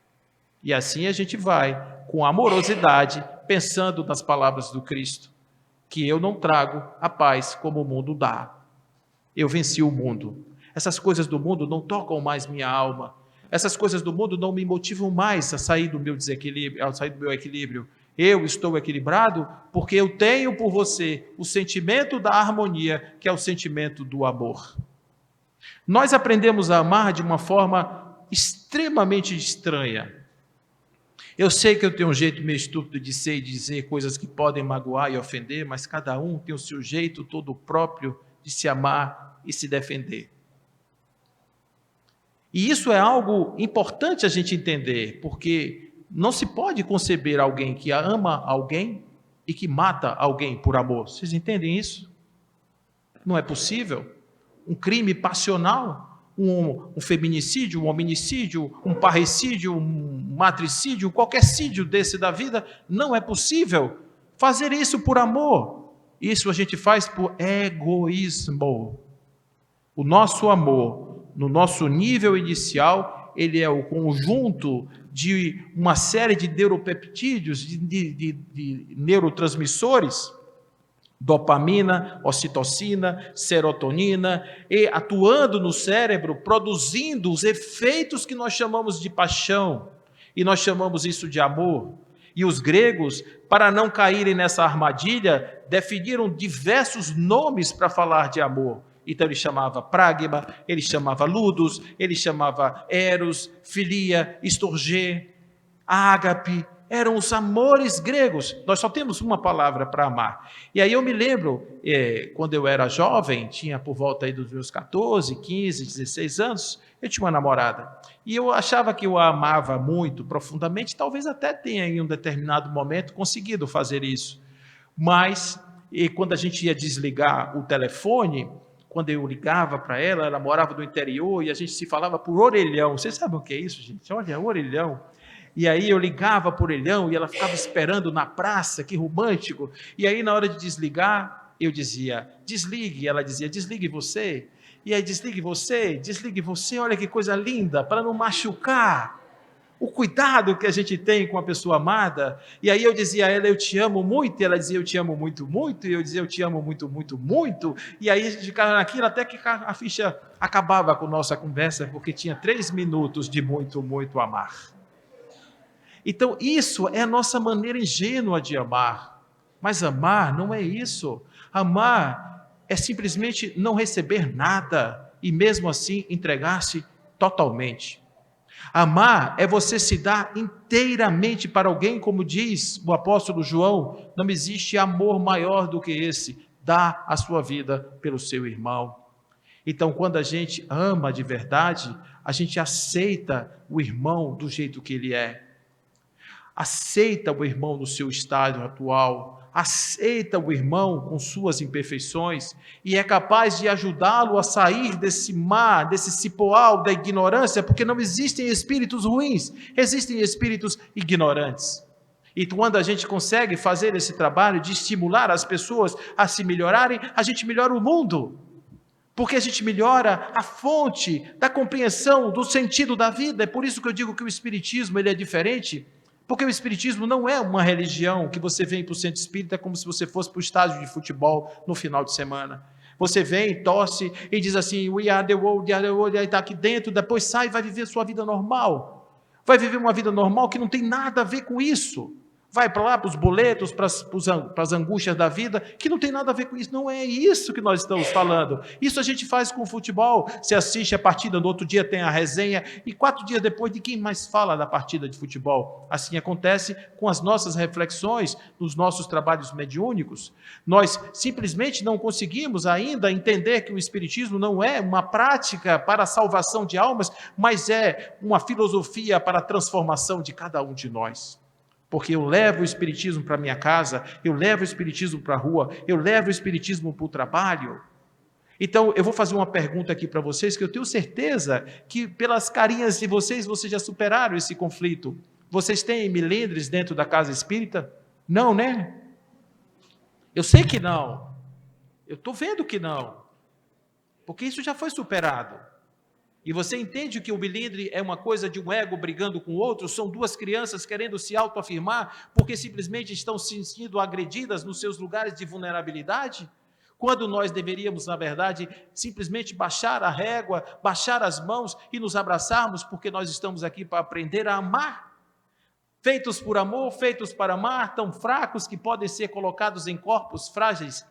E assim a gente vai, com amorosidade, pensando nas palavras do Cristo, que eu não trago a paz como o mundo dá. Eu venci o mundo. Essas coisas do mundo não tocam mais minha alma. Essas coisas do mundo não me motivam mais a sair do meu desequilíbrio, a sair do meu equilíbrio. Eu estou equilibrado porque eu tenho por você o sentimento da harmonia, que é o sentimento do amor. Nós aprendemos a amar de uma forma extremamente estranha. Eu sei que eu tenho um jeito meio estúpido de ser e dizer coisas que podem magoar e ofender, mas cada um tem o seu jeito todo próprio de se amar e se defender. E isso é algo importante a gente entender, porque não se pode conceber alguém que ama alguém e que mata alguém por amor. Vocês entendem isso? Não é possível. Um crime passional, um feminicídio, um hominicídio, um parricídio, um matricídio, qualquer cídio desse da vida, não é possível fazer isso por amor. Isso a gente faz por egoísmo. O nosso amor, no nosso nível inicial, ele é o conjunto de uma série de neuropeptídeos, de neurotransmissores, dopamina, ocitocina, serotonina, e atuando no cérebro, produzindo os efeitos que nós chamamos de paixão, e nós chamamos isso de amor. E os gregos, para não caírem nessa armadilha, definiram diversos nomes para falar de amor. Então ele chamava pragma, ele chamava ludus, ele chamava eros, filia, estorgê, ágape. Eram os amores gregos. Nós só temos uma palavra para amar. E aí eu me lembro, quando eu era jovem, tinha por volta aí dos meus 14, 15, 16 anos, eu tinha uma namorada. E eu achava que eu a amava muito, profundamente, talvez até tenha em um determinado momento conseguido fazer isso. Mas, quando a gente ia desligar o telefone, quando eu ligava para ela, ela morava no interior e a gente se falava por orelhão. Vocês sabem o que é isso, gente? Olha, orelhão. E aí eu ligava por orelhão e ela ficava esperando na praça, que romântico. E aí na hora de desligar, eu dizia, desligue. Ela dizia, desligue você. E aí, desligue você, olha que coisa linda, para não machucar. O cuidado que a gente tem com a pessoa amada. E aí eu dizia a ela, eu te amo muito, e ela dizia, eu te amo muito, muito, e eu dizia, eu te amo muito, muito, muito. E aí a gente ficava naquilo até que a ficha acabava com a nossa conversa, porque tinha 3 minutos de muito, muito amar. Então, isso é a nossa maneira ingênua de amar. Mas amar não é isso. Amar é simplesmente não receber nada e mesmo assim entregar-se totalmente. Amar é você se dar inteiramente para alguém, como diz o apóstolo João, não existe amor maior do que esse, dar a sua vida pelo seu irmão. Então, quando a gente ama de verdade, a gente aceita o irmão do jeito que ele é. Aceita o irmão no seu estado atual, aceita o irmão com suas imperfeições e é capaz de ajudá-lo a sair desse mar, desse cipoal da ignorância, porque não existem espíritos ruins, existem espíritos ignorantes. E quando a gente consegue fazer esse trabalho de estimular as pessoas a se melhorarem, a gente melhora o mundo. Porque a gente melhora a fonte da compreensão do sentido da vida. É por isso que eu digo que o espiritismo ele é diferente. Porque o espiritismo não é uma religião que você vem para o centro espírita como se você fosse para o estádio de futebol no final de semana. Você vem, torce e diz assim, we are the world, aí está aqui dentro, depois sai e vai viver a sua vida normal. Vai viver uma vida normal que não tem nada a ver com isso. Vai para lá, para os boletos, para as angústias da vida, que não tem nada a ver com isso. Não é isso que nós estamos falando. Isso a gente faz com o futebol. Você assiste a partida, no outro dia tem a resenha, e 4 dias depois, de quem mais fala da partida de futebol? Assim acontece com as nossas reflexões, nos nossos trabalhos mediúnicos. Nós simplesmente não conseguimos ainda entender que o espiritismo não é uma prática para a salvação de almas, mas é uma filosofia para a transformação de cada um de nós. Porque eu levo o espiritismo para minha casa, eu levo o espiritismo para a rua, eu levo o espiritismo para o trabalho. Então, eu vou fazer uma pergunta aqui para vocês, que eu tenho certeza que pelas carinhas de vocês já superaram esse conflito. Vocês têm milindres dentro da casa espírita? Não, né? Eu sei que não. Eu estou vendo que não. Porque isso já foi superado. E você entende que o milindre é uma coisa de um ego brigando com o outro? São duas crianças querendo se autoafirmar porque simplesmente estão se sentindo agredidas nos seus lugares de vulnerabilidade? Quando nós deveríamos, na verdade, simplesmente baixar a régua, baixar as mãos e nos abraçarmos, porque nós estamos aqui para aprender a amar. Feitos por amor, feitos para amar, tão fracos que podem ser colocados em corpos frágeis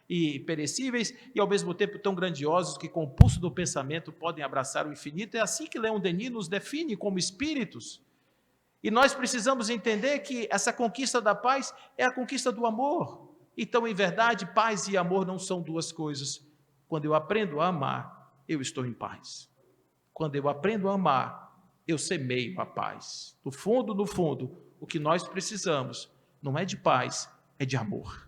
e perecíveis, e ao mesmo tempo tão grandiosos que com o pulso do pensamento podem abraçar o infinito. É assim que Leon Denis nos define como espíritos. E nós precisamos entender que essa conquista da paz é a conquista do amor. Então, em verdade, paz e amor não são duas coisas. Quando eu aprendo a amar, eu estou em paz. Quando eu aprendo a amar, eu semeio a paz. No fundo, o que nós precisamos não é de paz, é de amor.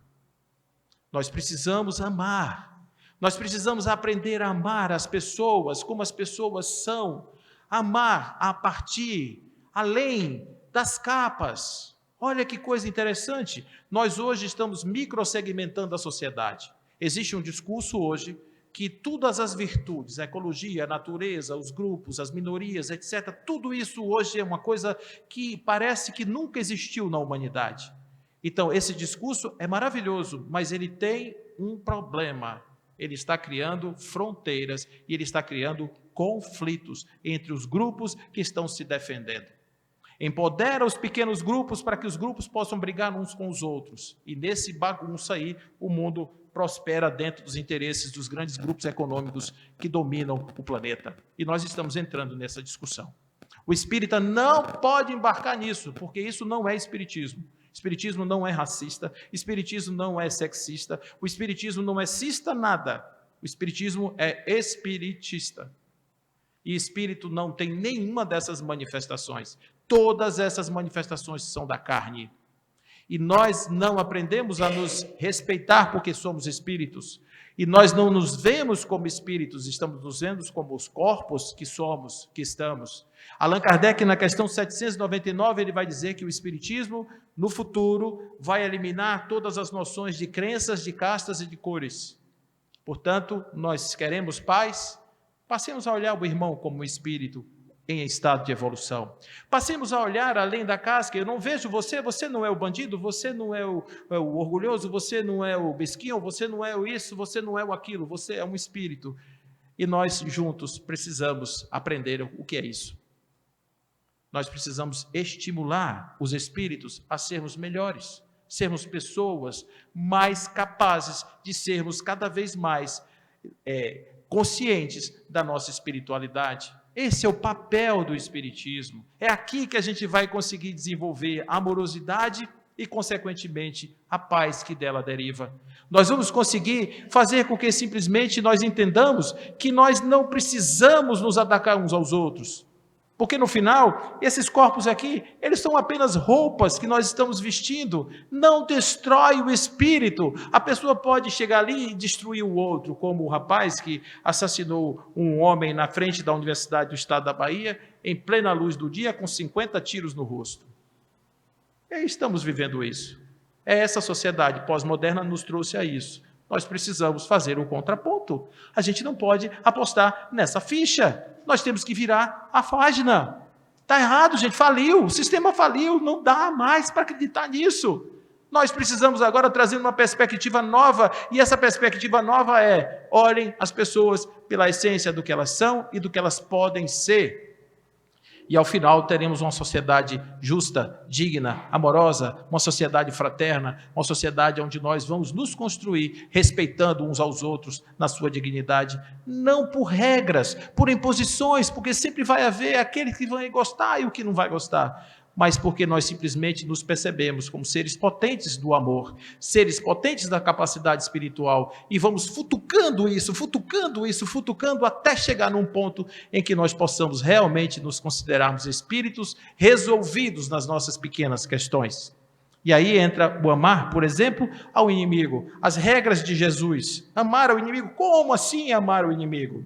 Nós precisamos amar, nós precisamos aprender a amar as pessoas como as pessoas são, amar a partir, além das capas. Olha que coisa interessante, nós hoje estamos microsegmentando a sociedade. Existe um discurso hoje que todas as virtudes, a ecologia, a natureza, os grupos, as minorias, etc., tudo isso hoje é uma coisa que parece que nunca existiu na humanidade. Então, esse discurso é maravilhoso, mas ele tem um problema. Ele está criando fronteiras e ele está criando conflitos entre os grupos que estão se defendendo. Empodera os pequenos grupos para que os grupos possam brigar uns com os outros. E nesse bagunça aí, o mundo prospera dentro dos interesses dos grandes grupos econômicos que dominam o planeta. E nós estamos entrando nessa discussão. O espírita não pode embarcar nisso, porque isso não é espiritismo. Espiritismo não é racista, espiritismo não é sexista, o espiritismo não é cista nada, o espiritismo é espiritista. E espírito não tem nenhuma dessas manifestações, todas essas manifestações são da carne. E nós não aprendemos a nos respeitar porque somos espíritos, e nós não nos vemos como espíritos, estamos nos vendo como os corpos que somos, que estamos. Allan Kardec, na questão 799, ele vai dizer que o espiritismo, no futuro, vai eliminar todas as noções de crenças, de castas e de cores. Portanto, nós queremos paz, passemos a olhar o irmão como um espírito em estado de evolução. Passemos a olhar além da casca. Eu não vejo você, você não é o bandido, você não é o orgulhoso, você não é o mesquinho, você não é o isso, você não é o aquilo, você é um espírito. E nós juntos precisamos aprender o que é isso. Nós precisamos estimular os espíritos a sermos melhores, sermos pessoas mais capazes de sermos cada vez mais conscientes da nossa espiritualidade. Esse é o papel do espiritismo. É aqui que a gente vai conseguir desenvolver a amorosidade e, consequentemente, a paz que dela deriva. Nós vamos conseguir fazer com que simplesmente nós entendamos que nós não precisamos nos atacar uns aos outros. Porque no final, esses corpos aqui, eles são apenas roupas que nós estamos vestindo, não destrói o espírito. A pessoa pode chegar ali e destruir o outro, como o rapaz que assassinou um homem na frente da Universidade do Estado da Bahia, em plena luz do dia, com 50 tiros no rosto. E estamos vivendo isso. Essa sociedade pós-moderna nos trouxe a isso. Nós precisamos fazer um contraponto. A gente não pode apostar nessa ficha. Nós temos que virar a página. Está errado, gente, faliu, o sistema faliu, não dá mais para acreditar nisso. Nós precisamos agora trazer uma perspectiva nova, e essa perspectiva nova é: olhem as pessoas pela essência do que elas são e do que elas podem ser. E ao final teremos uma sociedade justa, digna, amorosa, uma sociedade fraterna, uma sociedade onde nós vamos nos construir respeitando uns aos outros na sua dignidade, não por regras, por imposições, porque sempre vai haver aquele que vai gostar e o que não vai gostar, mas porque nós simplesmente nos percebemos como seres potentes do amor, seres potentes da capacidade espiritual, e vamos futucando isso, até chegar num ponto em que nós possamos realmente nos considerarmos espíritos resolvidos nas nossas pequenas questões. E aí entra o amar, por exemplo, ao inimigo. As regras de Jesus. Amar ao inimigo. Como assim amar o inimigo?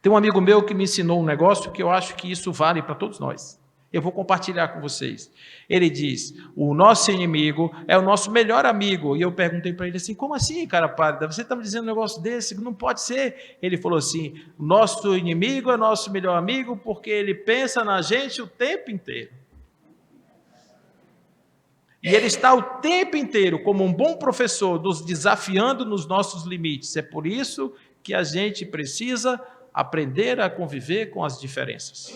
Tem um amigo meu que me ensinou um negócio que eu acho que isso vale para todos nós. Eu vou compartilhar com vocês. Ele diz, o nosso inimigo é o nosso melhor amigo. E eu perguntei para ele assim, como assim, cara pálida? Você está me dizendo um negócio desse? Não pode ser. Ele falou assim, nosso inimigo é nosso melhor amigo porque ele pensa na gente o tempo inteiro. E ele está o tempo inteiro, como um bom professor, nos desafiando nos nossos limites. É por isso que a gente precisa aprender a conviver com as diferenças.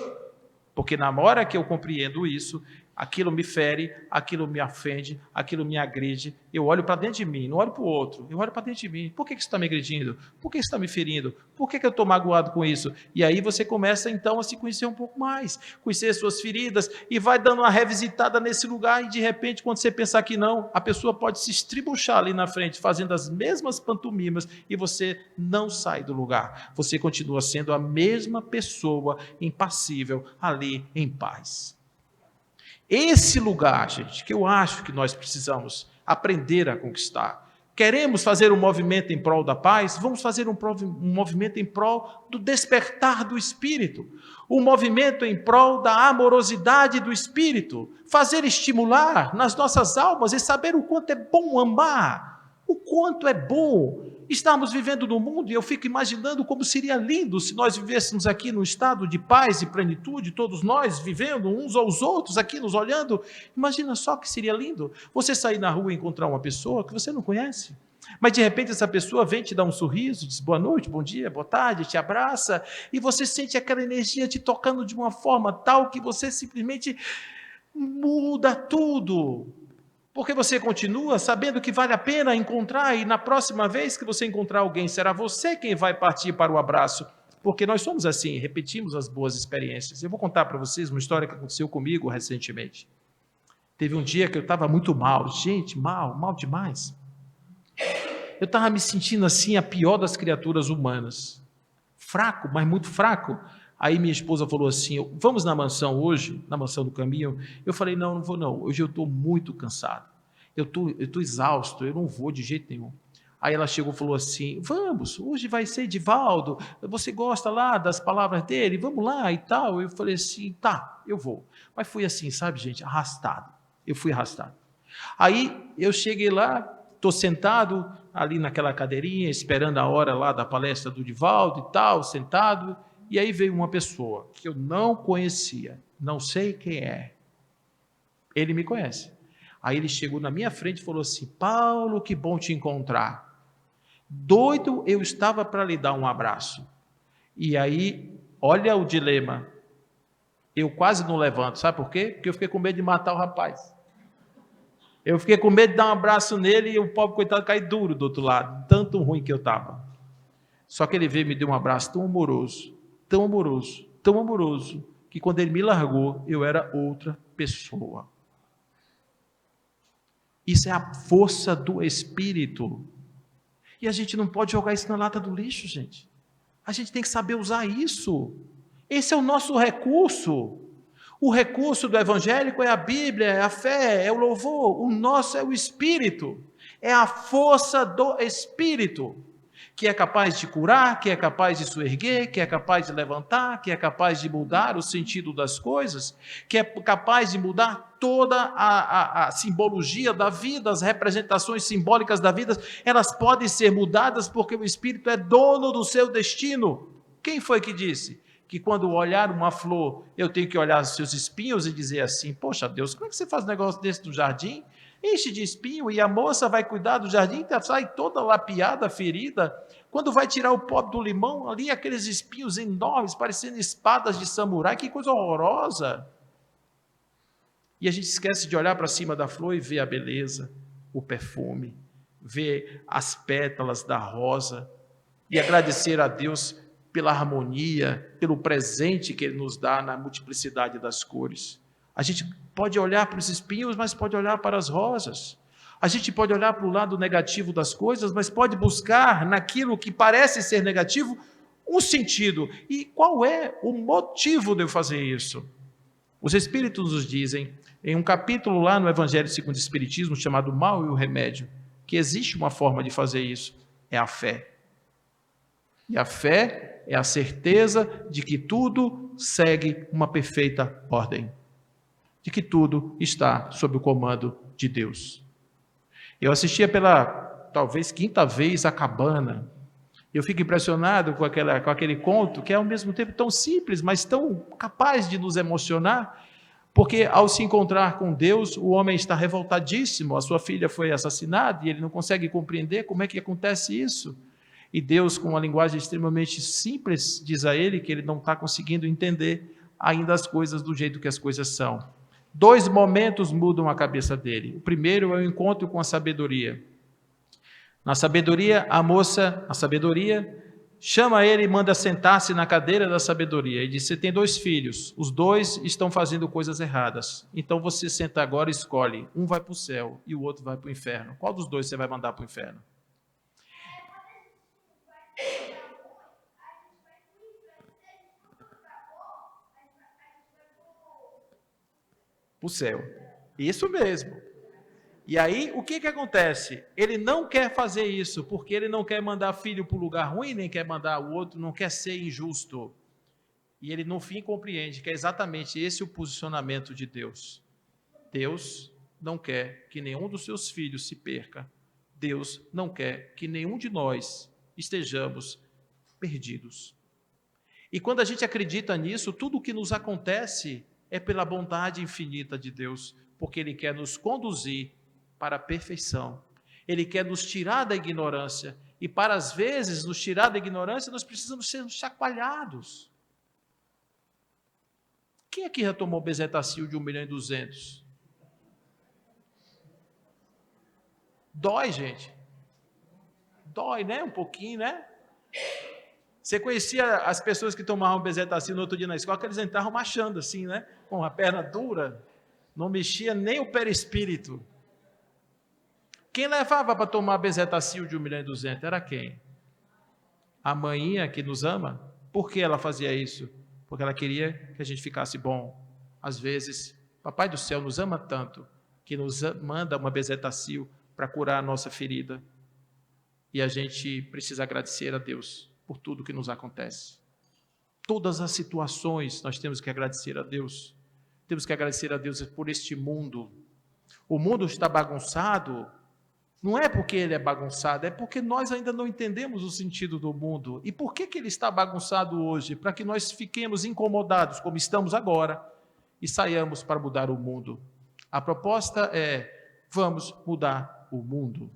Porque na hora que eu compreendo isso, aquilo me fere, aquilo me ofende, aquilo me agride, eu olho para dentro de mim, não olho para o outro, eu olho para dentro de mim. Por que você está me agredindo? Por que você está me ferindo? Por que eu estou magoado com isso? E aí você começa então a se conhecer um pouco mais, conhecer suas feridas e vai dando uma revisitada nesse lugar e de repente quando você pensar que não, a pessoa pode se estribuchar ali na frente, fazendo as mesmas pantomimas e você não sai do lugar. Você continua sendo a mesma pessoa impassível ali em paz. Esse lugar, gente, que eu acho que nós precisamos aprender a conquistar. Queremos fazer um movimento em prol da paz? Vamos fazer um movimento em prol do despertar do Espírito. Um movimento em prol da amorosidade do Espírito. Fazer estimular nas nossas almas e saber o quanto é bom amar. O quanto é bom estarmos vivendo no mundo, e eu fico imaginando como seria lindo se nós vivêssemos aqui num estado de paz e plenitude, todos nós vivendo uns aos outros, aqui nos olhando. Imagina só que seria lindo você sair na rua e encontrar uma pessoa que você não conhece, mas de repente essa pessoa vem te dar um sorriso, diz boa noite, bom dia, boa tarde, te abraça, e você sente aquela energia te tocando de uma forma tal que você simplesmente muda tudo. Porque você continua sabendo que vale a pena encontrar, e na próxima vez que você encontrar alguém, será você quem vai partir para o abraço. Porque nós somos assim, repetimos as boas experiências. Eu vou contar para vocês uma história que aconteceu comigo recentemente. Teve um dia que eu estava muito mal, gente, mal demais. Eu estava me sentindo assim, a pior das criaturas humanas. Fraco, mas muito fraco. Aí minha esposa falou assim, vamos na mansão hoje, na mansão do caminho? Eu falei, não vou não, hoje eu estou muito cansado, eu estou exausto, eu não vou de jeito nenhum. Aí ela chegou e falou assim, vamos, hoje vai ser Edivaldo, você gosta lá das palavras dele, vamos lá e tal. Eu falei assim, tá, eu vou. Mas fui assim, sabe gente, arrastado, eu fui arrastado. Aí eu cheguei lá, estou sentado ali naquela cadeirinha, esperando a hora lá da palestra do Edivaldo e tal, sentado. E aí veio uma pessoa que eu não conhecia, não sei quem é. Ele me conhece. Aí ele chegou na minha frente e falou assim, Paulo, que bom te encontrar. Doido eu estava para lhe dar um abraço. E aí, olha o dilema. Eu quase não levanto, sabe por quê? Porque eu fiquei com medo de matar o rapaz. Eu fiquei com medo de dar um abraço nele e o pobre coitado cair duro do outro lado, tanto ruim que eu estava. Só que ele veio e me deu um abraço tão amoroso, que quando ele me largou, eu era outra pessoa. Isso é a força do Espírito. E a gente não pode jogar isso na lata do lixo, gente. A gente tem que saber usar isso. Esse é o nosso recurso. O recurso do evangélico é a Bíblia, é a fé, é o louvor. O nosso é o Espírito. É a força do Espírito, que é capaz de curar, que é capaz de soerguer, que é capaz de levantar, que é capaz de mudar o sentido das coisas, que é capaz de mudar toda a simbologia da vida, as representações simbólicas da vida, elas podem ser mudadas porque o Espírito é dono do seu destino. Quem foi que disse que quando olhar uma flor, eu tenho que olhar os seus espinhos e dizer assim, poxa Deus, como é que você faz um negócio desse no jardim? Enche de espinho e a moça vai cuidar do jardim, sai toda lapiada, ferida. Quando vai tirar o pó do limão, ali aqueles espinhos enormes, parecendo espadas de samurai, que coisa horrorosa. E a gente esquece de olhar para cima da flor e ver a beleza, o perfume, ver as pétalas da rosa e agradecer a Deus pela harmonia, pelo presente que Ele nos dá na multiplicidade das cores. A gente pode olhar para os espinhos, mas pode olhar para as rosas. A gente pode olhar para o lado negativo das coisas, mas pode buscar naquilo que parece ser negativo um sentido. E qual é o motivo de eu fazer isso? Os Espíritos nos dizem, em um capítulo lá no Evangelho segundo o Espiritismo, chamado Mal e o Remédio, que existe uma forma de fazer isso, é a fé. E a fé é a certeza de que tudo segue uma perfeita ordem. de que tudo está sob o comando de Deus. Eu assistia pela, talvez, quinta vez a Cabana. Eu fico impressionado com aquele conto, que é ao mesmo tempo tão simples, mas tão capaz de nos emocionar, porque ao se encontrar com Deus, o homem está revoltadíssimo, a sua filha foi assassinada e ele não consegue compreender como é que acontece isso. E Deus, com uma linguagem extremamente simples, diz a ele que ele não está conseguindo entender ainda as coisas do jeito que as coisas são. 2 momentos mudam a cabeça dele. O primeiro é o encontro com a sabedoria. Na sabedoria, a sabedoria, chama ele e manda sentar-se na cadeira da sabedoria. E diz: você tem 2 filhos, os 2 estão fazendo coisas erradas. Então você senta agora e escolhe. Um vai para o céu e o outro vai para o inferno. Qual dos 2 você vai mandar para o inferno? Para o céu. Isso mesmo. E aí, o que acontece? Ele não quer fazer isso, porque ele não quer mandar filho para o lugar ruim, nem quer mandar o outro, não quer ser injusto. E ele, no fim, compreende que é exatamente esse o posicionamento de Deus. Deus não quer que nenhum dos seus filhos se perca. Deus não quer que nenhum de nós estejamos perdidos. E quando a gente acredita nisso, tudo o que nos acontece é pela bondade infinita de Deus, porque Ele quer nos conduzir para a perfeição. Ele quer nos tirar da ignorância. E para, às vezes, nos tirar da ignorância, nós precisamos ser chacoalhados. Quem aqui já tomou Bezetacil de 1.200.000? Dói, gente. Dói, né? Um pouquinho, né? Você conhecia as pessoas que tomavam Bezetacil no outro dia na escola, que eles entravam marchando assim, né? Com a perna dura, não mexia nem o perispírito. Quem levava para tomar Bezetacil de 1.200.000 era quem? A maninha que nos ama. Por que ela fazia isso? Porque ela queria que a gente ficasse bom. Às vezes, Papai do Céu nos ama tanto que nos manda uma Bezetacil para curar a nossa ferida. E a gente precisa agradecer a Deus por tudo que nos acontece. Todas as situações nós temos que agradecer a Deus. Temos que agradecer a Deus por este mundo. O mundo está bagunçado, não é porque ele é bagunçado, é porque nós ainda não entendemos o sentido do mundo. E por que ele está bagunçado hoje? Para que nós fiquemos incomodados, como estamos agora, e saiamos para mudar o mundo. A proposta é: vamos mudar o mundo.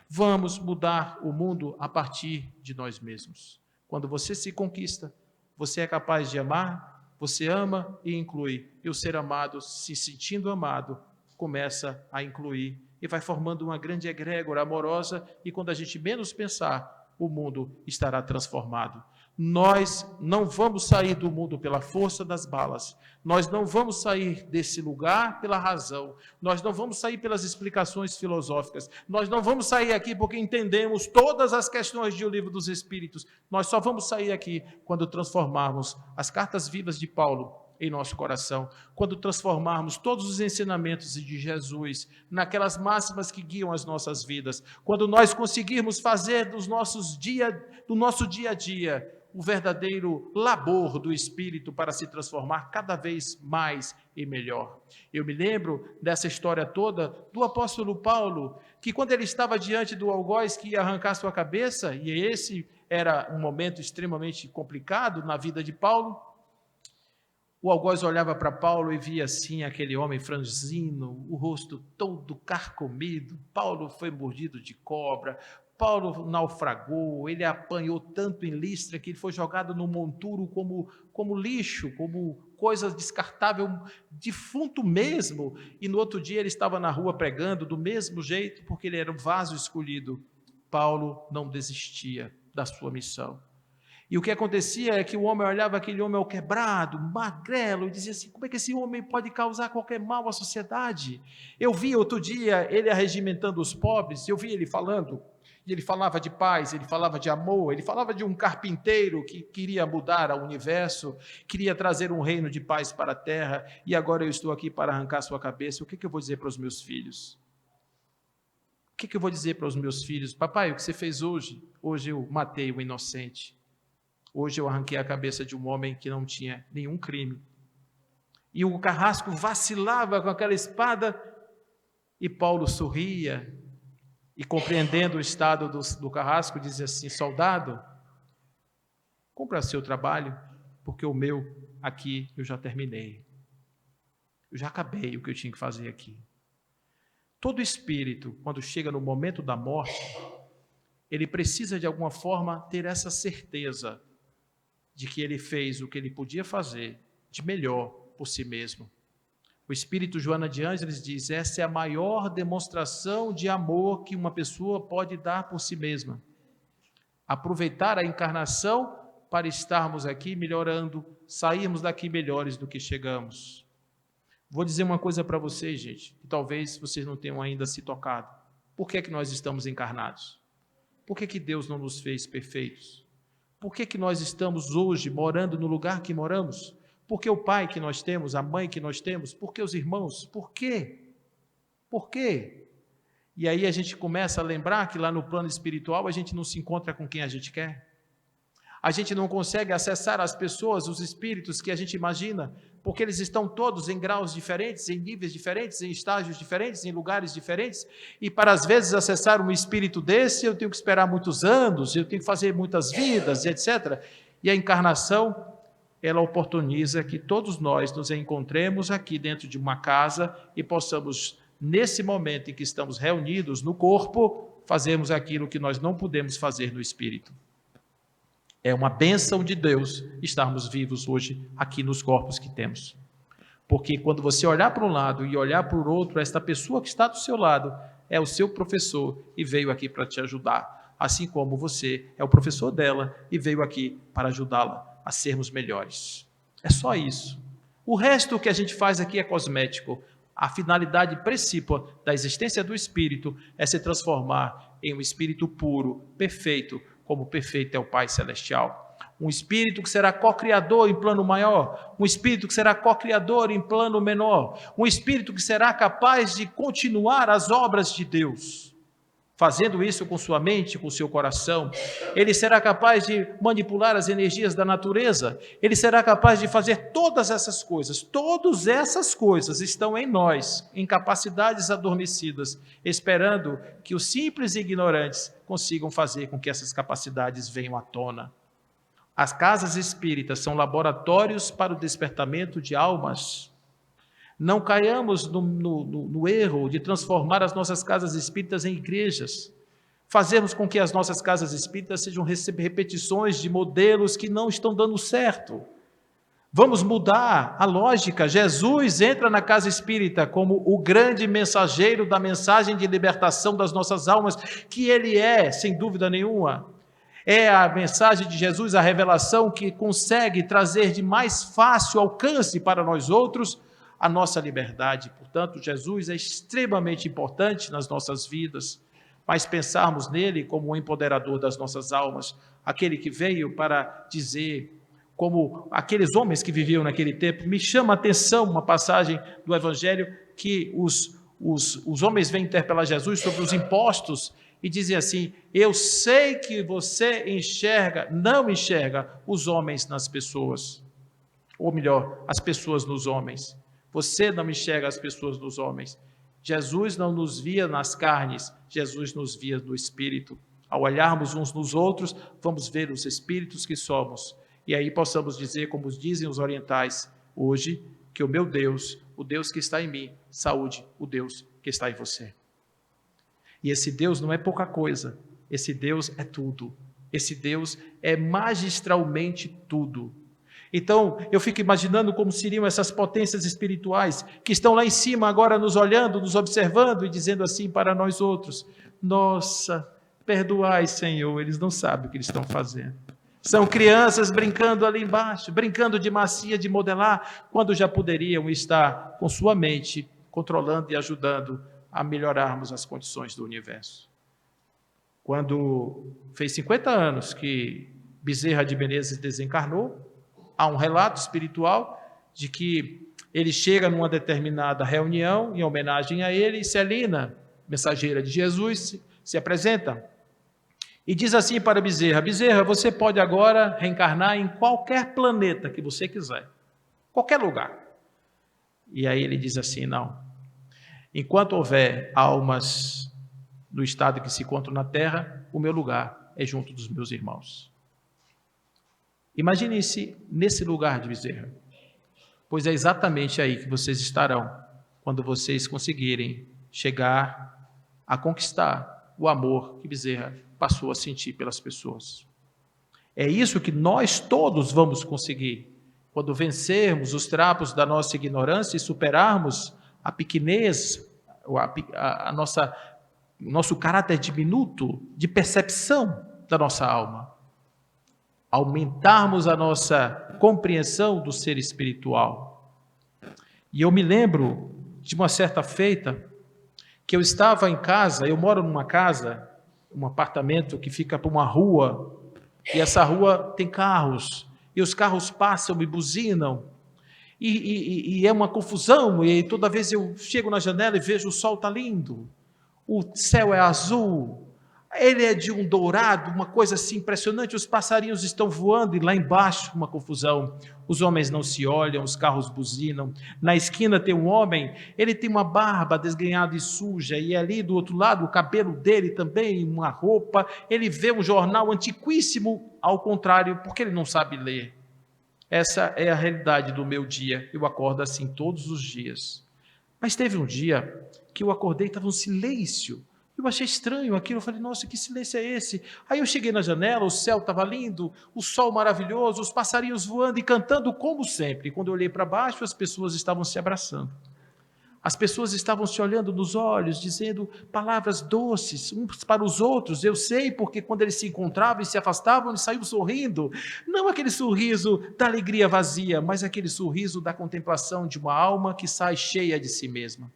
Vamos mudar o mundo a partir de nós mesmos. Quando você se conquista, você é capaz de amar, você ama e inclui. E o ser amado, se sentindo amado, começa a incluir e vai formando uma grande egrégora amorosa, e quando a gente menos pensar, o mundo estará transformado. Nós não vamos sair do mundo pela força das balas, nós não vamos sair desse lugar pela razão, nós não vamos sair pelas explicações filosóficas, nós não vamos sair aqui porque entendemos todas as questões do Livro dos Espíritos, nós só vamos sair aqui quando transformarmos as cartas vivas de Paulo em nosso coração, quando transformarmos todos os ensinamentos de Jesus naquelas máximas que guiam as nossas vidas, quando nós conseguirmos fazer do nosso dia a dia o verdadeiro labor do Espírito para se transformar cada vez mais e melhor. Eu me lembro dessa história toda do apóstolo Paulo, que quando ele estava diante do algoz que ia arrancar sua cabeça, e esse era um momento extremamente complicado na vida de Paulo, o algoz olhava para Paulo e via assim aquele homem franzino, o rosto todo carcomido. Paulo foi mordido de cobra, Paulo naufragou, ele apanhou tanto em Listra que ele foi jogado no monturo como lixo, como coisa descartável, defunto mesmo. E no outro dia ele estava na rua pregando do mesmo jeito, porque ele era o vaso escolhido. Paulo não desistia da sua missão. E o que acontecia é que o homem olhava aquele homem ao quebrado, magrelo, e dizia assim: como é que esse homem pode causar qualquer mal à sociedade? Eu vi outro dia ele arregimentando os pobres, eu vi ele falando, e ele falava de paz, ele falava de amor, ele falava de um carpinteiro que queria mudar o universo, queria trazer um reino de paz para a terra, e agora eu estou aqui para arrancar sua cabeça. O que eu vou dizer para os meus filhos? O que eu vou dizer para os meus filhos? Papai, o que você fez hoje? Hoje eu matei um inocente. Hoje eu arranquei a cabeça de um homem que não tinha nenhum crime. E o carrasco vacilava com aquela espada, e Paulo sorria, e compreendendo o estado do carrasco, dizia assim: soldado, cumpra seu trabalho, porque o meu aqui eu já terminei. Eu já acabei o que eu tinha que fazer aqui. Todo espírito, quando chega no momento da morte, ele precisa de alguma forma ter essa certeza de que ele fez o que ele podia fazer de melhor por si mesmo. O espírito Joana de Ângeles diz: essa é a maior demonstração de amor que uma pessoa pode dar por si mesma. Aproveitar a encarnação para estarmos aqui melhorando, sairmos daqui melhores do que chegamos. Vou dizer uma coisa para vocês, gente, que talvez vocês não tenham ainda se tocado. Por que é que nós estamos encarnados? Por que é que Deus não nos fez perfeitos? Por que é que nós estamos hoje morando no lugar que moramos? Por que o pai que nós temos, a mãe que nós temos? Por que os irmãos? Por quê? Por quê? E aí a gente começa a lembrar que lá no plano espiritual a gente não se encontra com quem a gente quer. A gente não consegue acessar as pessoas, os espíritos que a gente imagina, porque eles estão todos em graus diferentes, em níveis diferentes, em estágios diferentes, em lugares diferentes, e para às vezes acessar um espírito desse, eu tenho que esperar muitos anos, eu tenho que fazer muitas vidas, etc. E a encarnação, ela oportuniza que todos nós nos encontremos aqui dentro de uma casa e possamos, nesse momento em que estamos reunidos no corpo, fazermos aquilo que nós não podemos fazer no espírito. É uma bênção de Deus estarmos vivos hoje aqui nos corpos que temos. Porque quando você olhar para um lado e olhar para o outro, esta pessoa que está do seu lado é o seu professor e veio aqui para te ajudar. Assim como você é o professor dela e veio aqui para ajudá-la a sermos melhores. É só isso. O resto que a gente faz aqui é cosmético. A finalidade principal da existência do espírito é se transformar em um espírito puro, perfeito, como perfeito é o Pai Celestial. Um espírito que será co-criador em plano maior, um espírito que será co-criador em plano menor, um espírito que será capaz de continuar as obras de Deus, fazendo isso com sua mente, com seu coração. Ele será capaz de manipular as energias da natureza, ele será capaz de fazer todas essas coisas estão em nós, em capacidades adormecidas, esperando que os simples e ignorantes consigam fazer com que essas capacidades venham à tona. As casas espíritas são laboratórios para o despertamento de almas. Não caiamos no erro de transformar as nossas casas espíritas em igrejas. Fazermos com que as nossas casas espíritas sejam repetições de modelos que não estão dando certo. Vamos mudar a lógica. Jesus entra na casa espírita como o grande mensageiro da mensagem de libertação das nossas almas, que ele é, sem dúvida nenhuma. É a mensagem de Jesus, a revelação que consegue trazer de mais fácil alcance para nós outros a nossa liberdade. Portanto, Jesus é extremamente importante nas nossas vidas, mas pensarmos nele como o empoderador das nossas almas, aquele que veio para dizer, como aqueles homens que viviam naquele tempo. Me chama a atenção uma passagem do Evangelho que os homens vêm interpelar Jesus sobre os impostos e dizem assim: eu sei que você não enxerga os homens nas pessoas, ou melhor, as pessoas nos homens. Você não enxerga as pessoas nos homens. Jesus não nos via nas carnes, Jesus nos via no espírito. Ao olharmos uns nos outros, vamos ver os espíritos que somos. E aí possamos dizer, como dizem os orientais hoje, que o meu Deus, o Deus que está em mim, saúde o Deus que está em você. E esse Deus não é pouca coisa, esse Deus é tudo. Esse Deus é magistralmente tudo. Então, eu fico imaginando como seriam essas potências espirituais que estão lá em cima agora nos olhando, nos observando e dizendo assim para nós outros: nossa, perdoai, Senhor, eles não sabem o que eles estão fazendo. São crianças brincando ali embaixo, brincando de massia, de modelar, quando já poderiam estar com sua mente controlando e ajudando a melhorarmos as condições do universo. Quando fez 50 anos que Bezerra de Menezes desencarnou, há um relato espiritual de que ele chega numa determinada reunião, em homenagem a ele, e Celina, mensageira de Jesus, se apresenta e diz assim para Bezerra: Bezerra, você pode agora reencarnar em qualquer planeta que você quiser, qualquer lugar. E aí ele diz assim: não, enquanto houver almas no estado que se encontram na terra, o meu lugar é junto dos meus irmãos. Imagine-se nesse lugar de Bezerra, pois é exatamente aí que vocês estarão, quando vocês conseguirem chegar a conquistar o amor que Bezerra passou a sentir pelas pessoas. É isso que nós todos vamos conseguir, quando vencermos os trapos da nossa ignorância e superarmos a pequenez, nosso caráter diminuto de percepção da nossa alma. Aumentarmos a nossa compreensão do ser espiritual. E eu me lembro de uma certa feita que eu estava em casa, eu moro numa casa, um apartamento que fica por uma rua, e essa rua tem carros, e os carros passam e buzinam, e é uma confusão, e toda vez eu chego na janela e vejo o sol está lindo, o céu é azul, ele é de um dourado, uma coisa assim impressionante, os passarinhos estão voando e lá embaixo uma confusão, os homens não se olham, os carros buzinam, na esquina tem um homem, ele tem uma barba desgrenhada e suja, e ali do outro lado o cabelo dele também, uma roupa, ele vê um jornal antiquíssimo, ao contrário, porque ele não sabe ler. Essa é a realidade do meu dia, eu acordo assim todos os dias. Mas teve um dia que eu acordei e estava um silêncio. Eu achei estranho aquilo, eu falei, nossa, que silêncio é esse? Aí eu cheguei na janela, o céu estava lindo, o sol maravilhoso, os passarinhos voando e cantando como sempre. Quando eu olhei para baixo, as pessoas estavam se abraçando. As pessoas estavam se olhando nos olhos, dizendo palavras doces uns para os outros. Eu sei porque quando eles se encontravam e se afastavam, eles saíam sorrindo. Não aquele sorriso da alegria vazia, mas aquele sorriso da contemplação de uma alma que sai cheia de si mesma.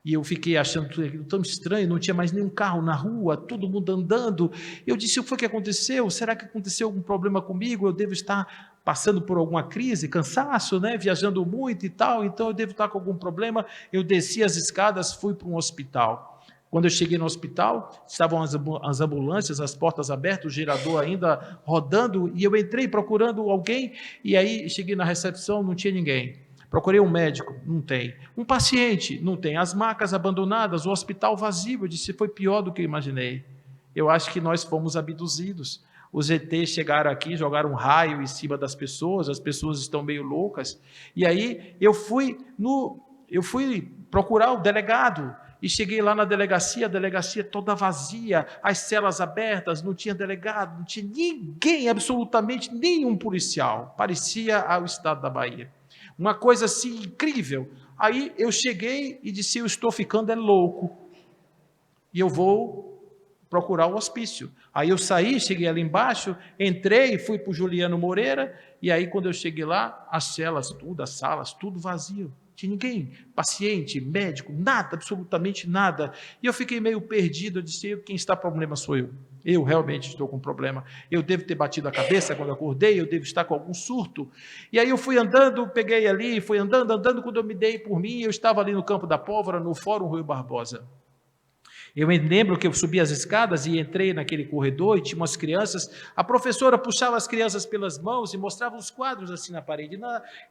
E eu fiquei achando tudo aquilo tão estranho, não tinha mais nenhum carro na rua, todo mundo andando. Eu disse, o que foi que aconteceu? Será que aconteceu algum problema comigo? Eu devo estar passando por alguma crise, cansaço, né? Viajando muito e tal, então eu devo estar com algum problema. Eu desci as escadas, fui para um hospital. Quando eu cheguei no hospital, estavam as ambulâncias, as portas abertas, o gerador ainda rodando, e eu entrei procurando alguém, e aí cheguei na recepção, não tinha ninguém. Procurei um médico, não tem. Um paciente, não tem. As macas abandonadas, o hospital vazio. Eu disse, foi pior do que eu imaginei. Eu acho que nós fomos abduzidos. Os ETs chegaram aqui, jogaram um raio em cima das pessoas, as pessoas estão meio loucas. E aí eu fui procurar o delegado. E cheguei lá na delegacia, a delegacia toda vazia, as celas abertas, não tinha delegado, não tinha ninguém, absolutamente nenhum policial. Parecia o estado da Bahia. Uma coisa assim incrível. Aí eu cheguei e disse, eu estou ficando louco. E eu vou procurar o hospício. Aí eu saí, cheguei ali embaixo, entrei, fui para o Juliano Moreira, e aí quando eu cheguei lá, as celas, tudo, as salas, tudo vazio. Não tinha ninguém, paciente, médico, nada, absolutamente nada. E eu fiquei meio perdido, eu disse, quem está com problema sou eu. Eu realmente estou com problema. Eu devo ter batido a cabeça quando acordei, eu devo estar com algum surto. E aí eu fui andando, peguei ali, fui andando, quando eu me dei por mim, eu estava ali no Campo da Pólvora, no Fórum Rui Barbosa. Eu me lembro que eu subi as escadas e entrei naquele corredor e tinha umas crianças, a professora puxava as crianças pelas mãos e mostrava uns quadros assim na parede,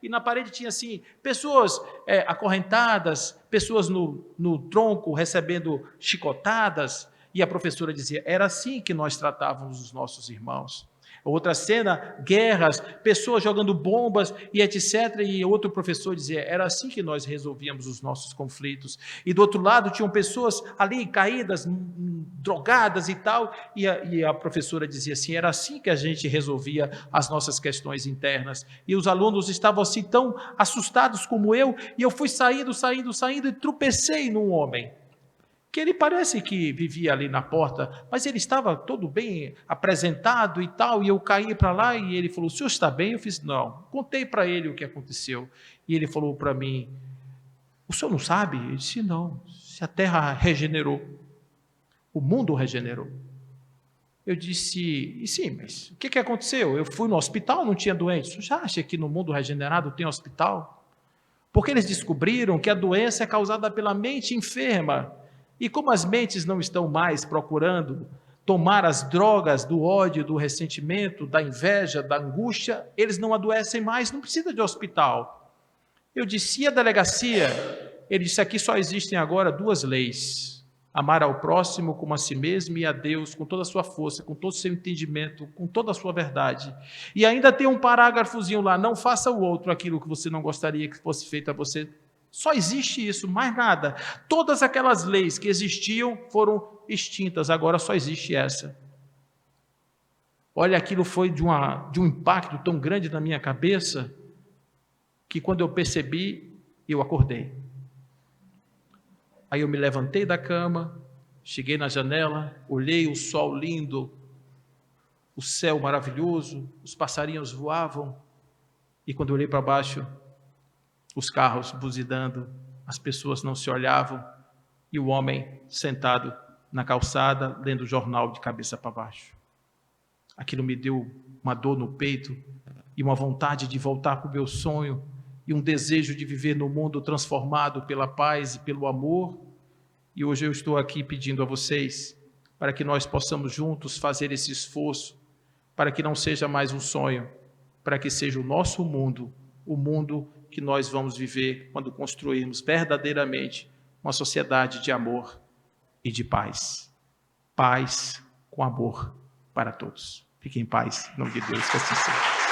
e na parede tinha assim, pessoas acorrentadas, pessoas no tronco recebendo chicotadas, e a professora dizia, era assim que nós tratávamos os nossos irmãos. Outra cena, guerras, pessoas jogando bombas e etc. E outro professor dizia, era assim que nós resolvíamos os nossos conflitos. E do outro lado tinham pessoas ali caídas, drogadas e tal, e a professora dizia assim, era assim que a gente resolvia as nossas questões internas. E os alunos estavam assim tão assustados como eu, e eu fui saindo e tropecei num homem. Que ele parece que vivia ali na porta, mas ele estava todo bem apresentado e tal, e eu caí para lá e ele falou, o senhor está bem? Eu fiz, não. Contei para ele o que aconteceu, e ele falou para mim, o senhor não sabe? Eu disse, não, se a terra regenerou, o mundo regenerou. Eu disse, e sim, mas o que aconteceu? Eu fui no hospital, não tinha doente. O senhor já acha que no mundo regenerado tem hospital? Porque eles descobriram que a doença é causada pela mente enferma. E como as mentes não estão mais procurando tomar as drogas do ódio, do ressentimento, da inveja, da angústia, eles não adoecem mais, não precisa de hospital. Eu disse, e a delegacia? Ele disse, aqui só existem agora 2 leis. Amar ao próximo como a si mesmo e a Deus com toda a sua força, com todo o seu entendimento, com toda a sua verdade. E ainda tem um parágrafozinho lá, não faça o outro aquilo que você não gostaria que fosse feito a você. Só existe isso, mais nada. Todas aquelas leis que existiam foram extintas, agora só existe essa. Olha, aquilo foi de um impacto tão grande na minha cabeça, que quando eu percebi, eu acordei. Aí eu me levantei da cama, cheguei na janela, olhei o sol lindo, o céu maravilhoso, os passarinhos voavam, e quando eu olhei para baixo, os carros buzinando, as pessoas não se olhavam, e o homem sentado na calçada, lendo o jornal de cabeça para baixo. Aquilo me deu uma dor no peito, e uma vontade de voltar para o meu sonho, e um desejo de viver no mundo transformado pela paz e pelo amor. E hoje eu estou aqui pedindo a vocês para que nós possamos juntos fazer esse esforço, para que não seja mais um sonho, para que seja o nosso mundo, o mundo que nós vamos viver quando construirmos verdadeiramente uma sociedade de amor e de paz. Paz com amor para todos. Fiquem em paz, em nome de Deus, que assim seja.